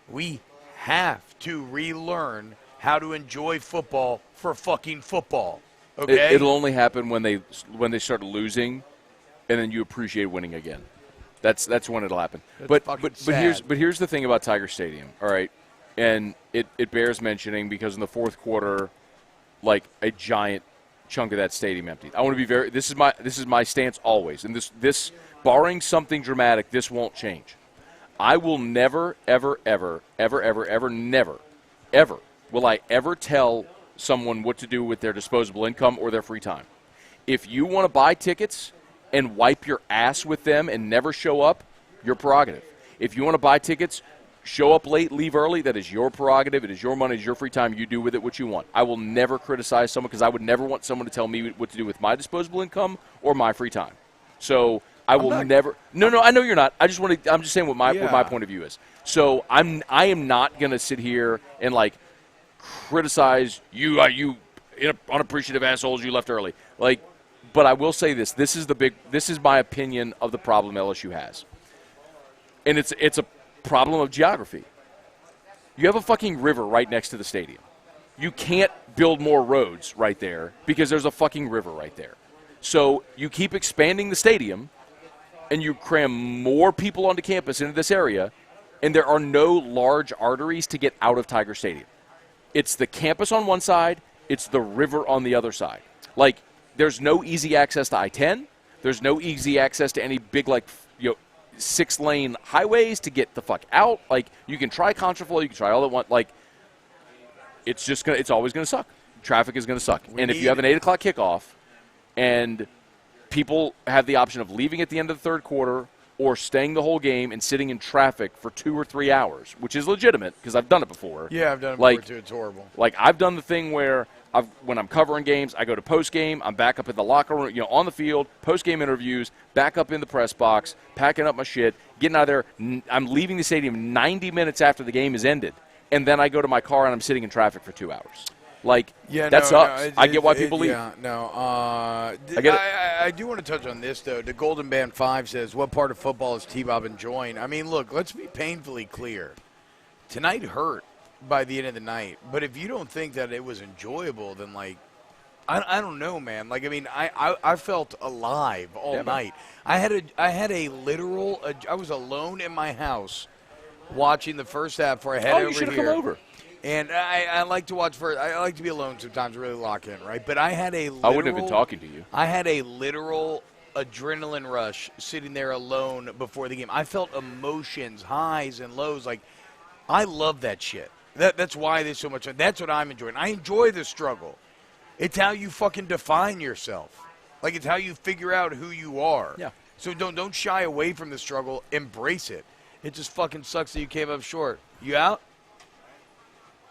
A: we have to relearn how to enjoy football for fucking football. Okay?
B: It'll only happen when they start losing, and then you appreciate winning again. That's when it'll happen. But here's the thing about Tiger Stadium. All right, and it bears mentioning because in the fourth quarter, like a giant chunk of that stadium emptied. I want to be this is my stance always, and this barring something dramatic, this won't change. I will never, ever, ever, ever, ever, ever, never, ever will I ever tell someone what to do with their disposable income or their free time. If you want to buy tickets and wipe your ass with them and never show up, your prerogative. If you want to buy tickets, show up late, leave early, that is your prerogative. It is your money, it is your free time. You do with it what you want. I will never criticize someone because I would never want someone to tell me what to do with my disposable income or my free time. So I will never. No, I know you're not. I'm just saying what my point of view is. So I am not going to sit here and like criticize you unappreciative assholes. You left early. Like, but I will say this. This is my opinion of the problem LSU has, and it's a problem of geography. You have a fucking river right next to the stadium. You can't build more roads right there because there's a fucking river right there. So you keep expanding the stadium, and you cram more people onto campus into this area, and there are no large arteries to get out of Tiger Stadium. It's the campus on one side, it's the river on the other side. Like, there's no easy access to I-10. There's no easy access to any big, 6-lane highways to get the fuck out. Like, you can try contraflow, you can try all that one. Like, it's always going to suck. Traffic is going to suck. And if you have an 8 o'clock kickoff and people have the option of leaving at the end of the third quarter or staying the whole game and sitting in traffic for 2 or 3 hours, which is legitimate because I've done it before.
A: Yeah, I've done it before too. It's horrible.
B: Like, I've done the thing where when I'm covering games, I go to post-game, I'm back up in the locker room, on the field, post-game interviews, back up in the press box, packing up my shit, getting out of there. I'm leaving the stadium 90 minutes after the game is ended, and then I go to my car and I'm sitting in traffic for 2 hours. Like, that sucks. I get why people leave.
A: Yeah, no. I get it. I do want to touch on this, though. The Golden Band 5 says, what part of football is T-Bob enjoying? I mean, look, let's be painfully clear. Tonight hurt by the end of the night. But if you don't think that it was enjoyable, then, I don't know, man. Like, I mean, I felt alive all night. I was alone in my house watching the first half before I head over here.
B: You should have come over.
A: And I like to watch I like to be alone sometimes, really lock in, right? But I wouldn't
B: have been talking to you.
A: I had a literal adrenaline rush sitting there alone before the game. I felt emotions, highs and lows. Like, I love that shit. That's why there's so much. That's what I'm enjoying. I enjoy the struggle. It's how you fucking define yourself. Like, it's how you figure out who you are.
B: Yeah.
A: So don't shy away from the struggle. Embrace it. It just fucking sucks that you came up short. You out?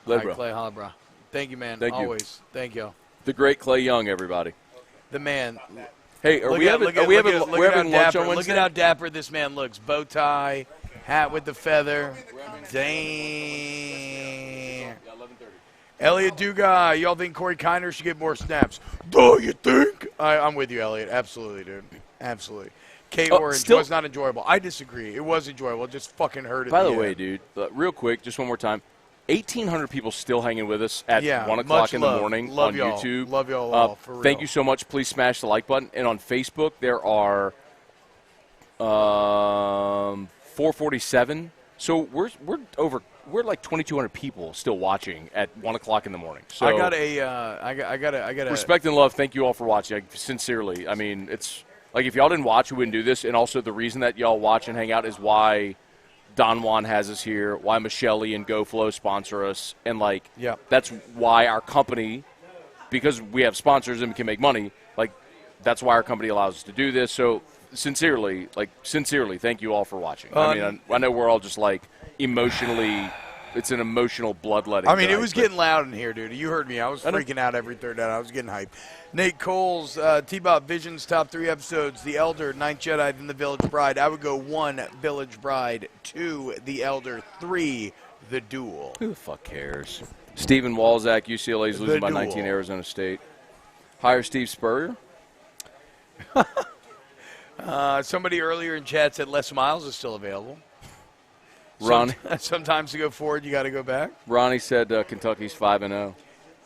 A: All right, Clay, holla, bro. Thank you, man.
B: Thank you.
A: Always. Thank you.
B: The great Clay Young, everybody.
A: The man.
B: Hey, are we having lunch on Wednesday?
A: Look at how dapper this man looks. Bow tie, hat with the feather. Damn. Elliot Dugas, y'all think Corey Kiner should get more snaps? Do you think? I'm with you, Elliot. Absolutely, dude. Absolutely. K Orange was not enjoyable. I disagree. It was enjoyable. It just fucking hurt it.
B: By the way, dude, real quick, just one more time. 1,800 people still hanging with us at 1 o'clock in the morning on YouTube.
A: Love y'all all, for real.
B: Thank you so much. Please smash the like button. And on Facebook, there are 447. So we're like 2,200 people still watching at 1 o'clock in the morning. So
A: I got a
B: respect and love. Thank you all for watching. Sincerely, I mean, it's like if y'all didn't watch, we wouldn't do this. And also the reason that y'all watch and hang out is why Don Juan has us here, why Michelli and Geaux Flow sponsor us, and that's why our company, because we have sponsors and we can make money, that's why our company allows us to do this. So sincerely, thank you all for watching. I know we're all just emotionally, it's an emotional bloodletting.
A: I mean, it was getting loud in here, dude. You heard me. I was freaking out every third out. I was getting hyped. Nate Coles, T-Bob Vision's top 3 episodes, The Elder, Ninth Jedi, then The Village Bride. I would go 1, Village Bride, 2, The Elder, 3, The Duel.
B: Who the fuck cares? Steven Walzak, UCLA's losing by 19 Arizona State. Hire Steve Spurrier.
A: Somebody earlier in chat said Les Miles is still available.
B: Ronnie.
A: Sometimes to go forward, you got to go back.
B: Ronnie said Kentucky's 5-0.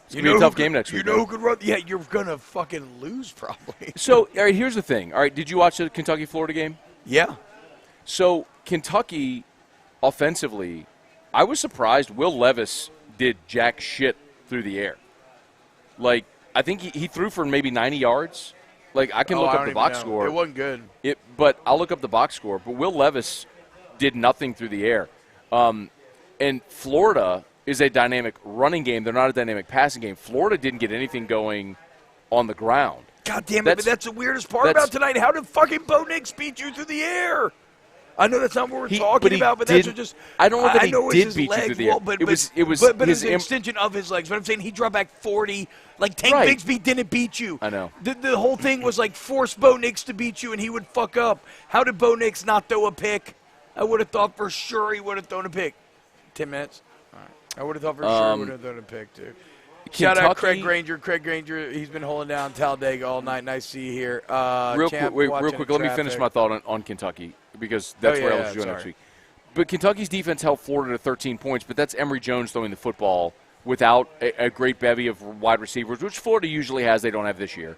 B: It's going to be a tough game next week.
A: You know who could run? Yeah, you're going to fucking lose probably.
B: So, all right, here's the thing. All right, did you watch the Kentucky-Florida game?
A: Yeah.
B: So, Kentucky, offensively, I was surprised Will Levis did jack shit through the air. I think he threw for maybe 90 yards. I can look up the box score.
A: It wasn't good.
B: But I'll look up the box score. But Will Levis did nothing through the air. And Florida is a dynamic running game. They're not a dynamic passing game. Florida didn't get anything going on the ground.
A: God damn it, but that's the weirdest part about tonight. How did fucking Bo Nix beat you through the air? I know that's not what we're talking about, but that's just –
B: I don't know that he did beat you through the air.
A: But it's an extension of his legs. But I'm saying he dropped back 40. Tank Bigsby didn't beat you.
B: I know.
A: The whole thing was force Bo Nix to beat you, and he would fuck up. How did Bo Nix not throw a pick? I would have thought for sure he would have thrown a pick. 10 minutes? All right. I would have thought for sure he would have thrown a pick, too. Shout out Craig Granger. Craig Granger, he's been holding down Talladega all night. Nice to see you here.
B: Real quick, let me finish my thought on Kentucky because that's where LSU doing next week. But Kentucky's defense held Florida to 13 points, but that's Emory Jones throwing the football without a great bevy of wide receivers, which Florida usually has. They don't have this year.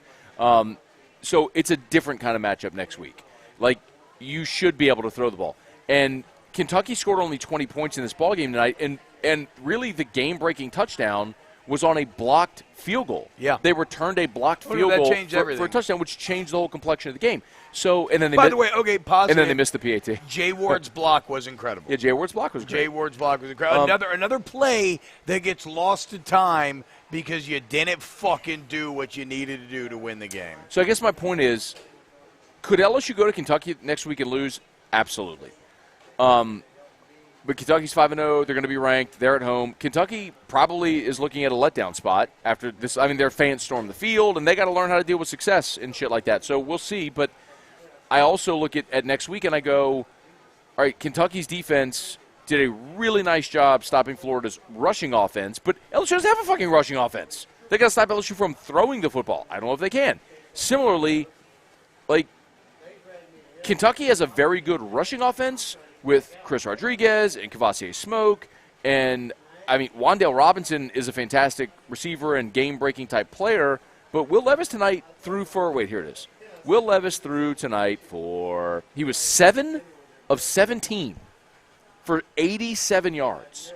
B: So it's a different kind of matchup next week. You should be able to throw the ball. And Kentucky scored only 20 points in this ballgame tonight, and really the game-breaking touchdown was on a blocked field goal.
A: Yeah.
B: They returned a blocked field goal for a touchdown, which changed the whole complexion of the game. So, and then they
A: pause.
B: And then they missed the PAT.
A: Jay Ward's block was incredible.
B: Yeah, Jay Ward's block was great.
A: Jay Ward's block was incredible. Another play that gets lost to time because you didn't fucking do what you needed to do to win the game.
B: So I guess my point is, could LSU go to Kentucky next week and lose? Absolutely. But Kentucky's 5-0. They're going to be ranked. They're at home. Kentucky probably is looking at a letdown spot after this. I mean, their fans storm the field, and they got to learn how to deal with success and shit like that. So we'll see. But I also look at next week, and I go, all right, Kentucky's defense did a really nice job stopping Florida's rushing offense, but LSU doesn't have a fucking rushing offense. They got to stop LSU from throwing the football. I don't know if they can. Similarly, Kentucky has a very good rushing offense with Chris Rodriguez and Kavasier Smoke. And, I mean, Wan'Dale Robinson is a fantastic receiver and game-breaking type player. But Will Levis tonight threw for – wait, here it is. Will Levis threw tonight for – he was 7 of 17 for 87 yards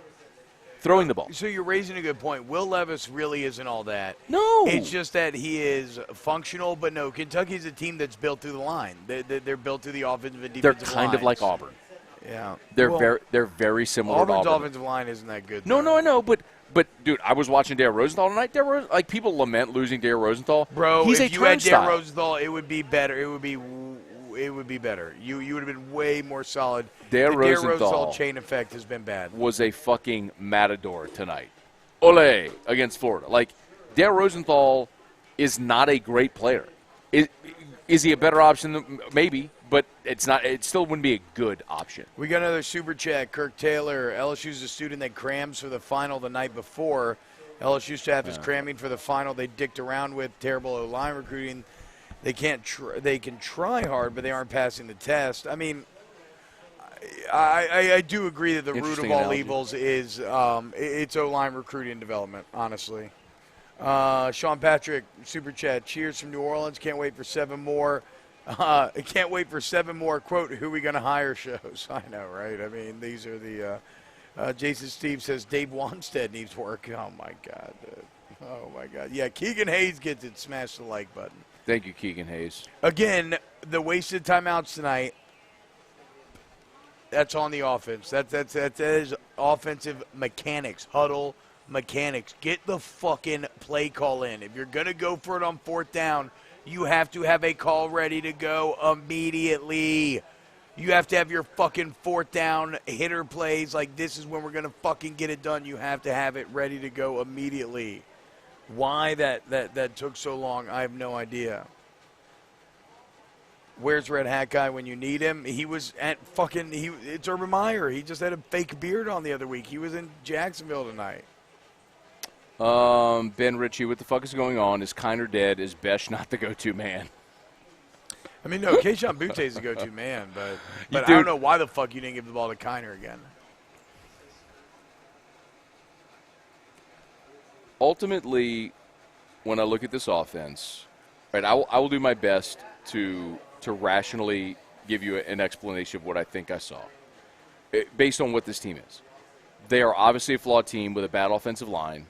B: throwing the ball.
A: So you're raising a good point. Will Levis really isn't all that.
B: No.
A: It's just that he is functional. But, no, Kentucky's a team that's built through the line. They're built through the offensive and defensive
B: They're kind of like Auburn.
A: Yeah,
B: they're very similar.
A: Auburn's
B: to Auburn.
A: offensive line isn't that good.
B: No, I know, but dude, I was watching Dare Rosenthal tonight. People lament losing Dare Rosenthal.
A: Bro,
B: he's
A: if
B: a
A: you had
B: turnstile.
A: Dare Rosenthal, it would be better. It would be better. You would have been way more solid.
B: Dare
A: Rosenthal chain effect has been bad.
B: Was a fucking matador tonight. Ole against Florida. Dare Rosenthal is not a great player. Is he a better option? Maybe, but it's not. It still wouldn't be a good option.
A: We got another super chat. Kirk Taylor, LSU's a student that crams for the final the night before. LSU staff is cramming for the final they dicked around with. Terrible O-line recruiting. They can't. They can try hard, but they aren't passing the test. I mean, I do agree that the root of all evils is it's O-line recruiting development, honestly. Sean Patrick, super chat. Cheers from New Orleans. Can't wait for 7 more. Can't wait for 7 more, quote, who we going to hire shows. I know, right? I mean, these are the Jason Steve says Dave Wanstead needs work. Oh, my God, dude. Oh, my God. Yeah, Keegan Hayes gets it. Smash the like button.
B: Thank you, Keegan Hayes.
A: Again, the wasted timeouts tonight, that's on the offense. That is offensive mechanics, huddle mechanics. Get the fucking play call in. If you're going to go for it on 4th down, you have to have a call ready to go immediately. You have to have your fucking 4th down hitter plays. Like, this is when we're going to fucking get it done. You have to have it ready to go immediately. Why that took so long, I have no idea. Where's Red Hat Guy when you need him? He was at it's Urban Meyer. He just had a fake beard on the other week. He was in Jacksonville tonight.
B: Ben Ritchie, what the fuck is going on? Is Kiner dead? Is Besh not the go-to man?
A: I mean, no, Keyshawn Butte is the go-to man, but I don't know why the fuck you didn't give the ball to Kiner again.
B: Ultimately, when I look at this offense, right, I will do my best to rationally give you an explanation of what I think I saw, based on what this team is. They are obviously a flawed team with a bad offensive line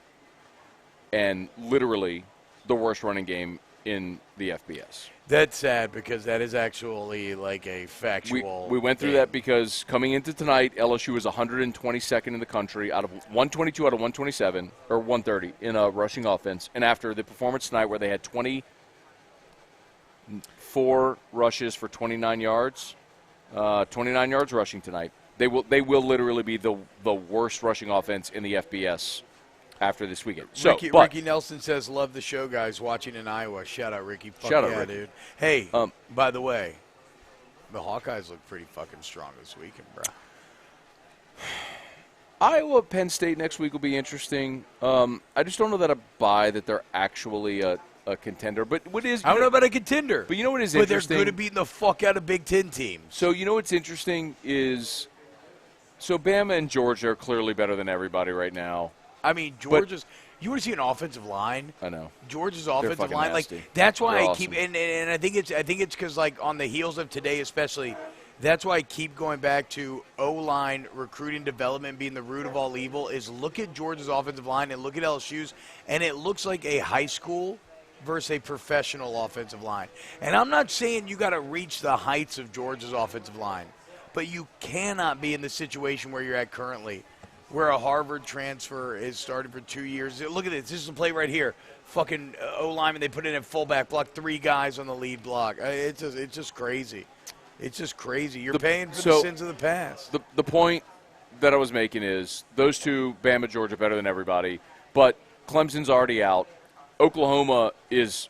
B: and literally the worst running game in the FBS.
A: That's sad because that is actually like a factual
B: We went through that because coming into tonight, LSU was 122nd in the country out of 122 out of 127 or 130 in a rushing offense. And after the performance tonight where they had 24 rushes for 29 yards, 29 yards rushing tonight, they will literally be the worst rushing offense in the FBS after this weekend. So,
A: Ricky Nelson says, love the show, guys, watching in Iowa. Shout out, Ricky.
B: Shout out, Ricky.
A: Dude. Hey, by the way, the Hawkeyes look pretty fucking strong this weekend, bro.
B: Iowa, Penn State next week will be interesting. I just don't know that I buy that they're actually a contender. But what is
A: I don't know about a contender.
B: But you know what is
A: interesting?
B: But
A: they're good at beating the fuck out of Big Ten teams.
B: So you know what's interesting is, so Bama and Georgia are clearly better than everybody right now.
A: I mean, Georgia's. You want to see an offensive line?
B: I know.
A: Georgia's offensive line,
B: nasty.
A: like that's why
B: They're
A: I
B: awesome.
A: keep and I think it's because like on the heels of today, especially, that's why I keep going back to O-line recruiting development being the root of all evil. Is look at Georgia's offensive line and look at LSU's, and it looks like a high school versus a professional offensive line. And I'm not saying you got to reach the heights of Georgia's offensive line, but you cannot be in the situation where you're at currently, where a Harvard transfer is started for 2 years. Look at this. This is a play right here. Fucking O-lineman, they put in at fullback, blocked 3 guys on the lead block. It's just crazy. It's just crazy. You're paying for the sins of the past.
B: The point that I was making is those two, Bama, Georgia, better than everybody. But Clemson's already out. Oklahoma has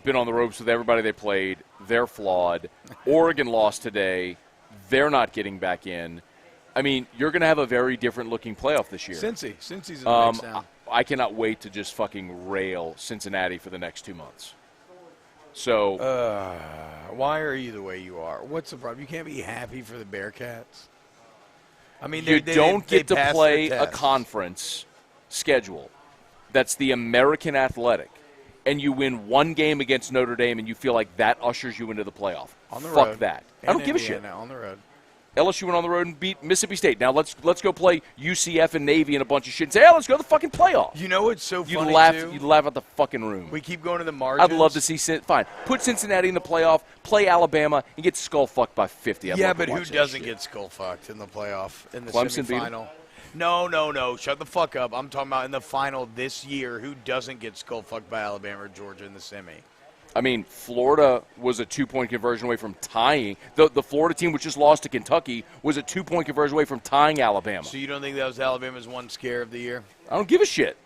B: been on the ropes with everybody they played. They're flawed. Oregon lost today. They're not getting back in. I mean, you're going to have a very different-looking playoff this year.
A: Cincy's in the mix now.
B: I cannot wait to just fucking rail Cincinnati for the next 2 months. So,
A: why are you the way you are? What's the problem? You can't be happy for the Bearcats. I mean,
B: you don't get to play a conference schedule that's the American Athletic, and you win one game against Notre Dame, and you feel like that ushers you into the playoff.
A: On the
B: Fuck
A: road.
B: that.
A: And
B: I don't give a shit.
A: On the road.
B: LSU went on the road and beat Mississippi State. Now let's go play UCF and Navy and a bunch of shit and say, hey, let's go to the fucking playoff.
A: You know what's so funny,
B: You'd laugh at the fucking room.
A: We keep going to the margins.
B: I'd love to see fine. Put Cincinnati in the playoff, play Alabama, and get skull-fucked by 50.
A: But who doesn't get skull-fucked in the playoff, in the semifinal? No. Shut the fuck up. I'm talking about in the final this year, who doesn't get skull-fucked by Alabama or Georgia in the semi?
B: I mean, Florida was a 2-point conversion away from tying. The Florida team, which just lost to Kentucky, was a 2-point conversion away from tying Alabama.
A: So you don't think that was Alabama's one scare of the year?
B: I don't give a shit.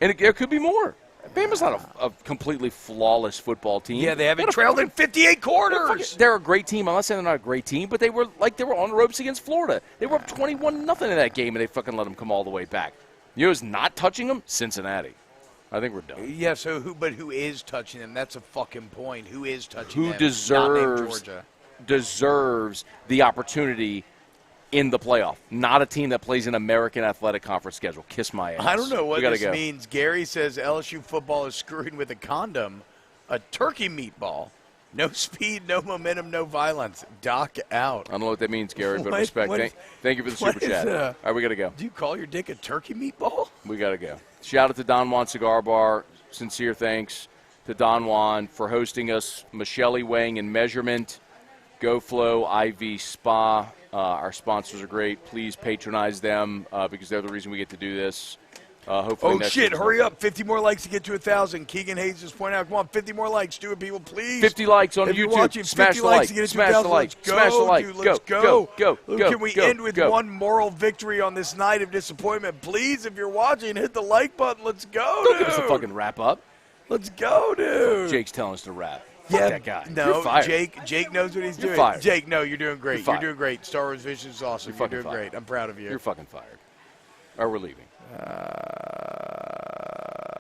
B: And there could be more. Bama's not a completely flawless football team.
A: Yeah, they haven't trailed in 58 quarters.
B: They're a great team. I'm not saying they're not a great team, but they were on the ropes against Florida. They were up 21-0 in that game, and they fucking let them come all the way back. You know who's not touching them? Cincinnati. I think we're done.
A: Yeah, who is touching them? That's a fucking point. Who is touching them?
B: Who deserves the opportunity in the playoff? Not a team that plays an American Athletic Conference schedule. Kiss my ass.
A: I don't know what this means. Gary says LSU football is screwing with a condom, a turkey meatball. No speed, no momentum, no violence. Doc out.
B: I don't know what that means, Gary, but respect. Thank you for the super chat. All right, we got to go.
A: Do you call your dick a turkey meatball?
B: We got to go. Shout out to Don Juan Cigar Bar. Sincere thanks to Don Juan for hosting us. Michelli Weighing and Measurement. Geaux Flow IV Spa. Our sponsors are great. Please patronize them because they're the reason we get to do this. Hopefully
A: hurry up. 50 more likes to get to 1,000. Keegan Hayes just pointed out, come on, 50 more likes. Do it, people, please.
B: 50 likes on
A: if
B: YouTube.
A: You're watching,
B: smash the like. Smash the like. Smash the like.
A: Dude, let's go. Can we end with one moral victory on this night of disappointment? Please, if you're watching, hit the like button. Let's go,
B: Don't give us a fucking wrap up.
A: Let's go, dude.
B: Jake's telling us to wrap.
A: Yeah,
B: that guy.
A: No,
B: you're fired.
A: Jake knows what he's doing.
B: Fired.
A: Jake, no, you're doing great.
B: You're
A: doing great. Star Wars Vision is awesome. You're doing great. I'm proud of you.
B: You're fucking fired. Or we're leaving.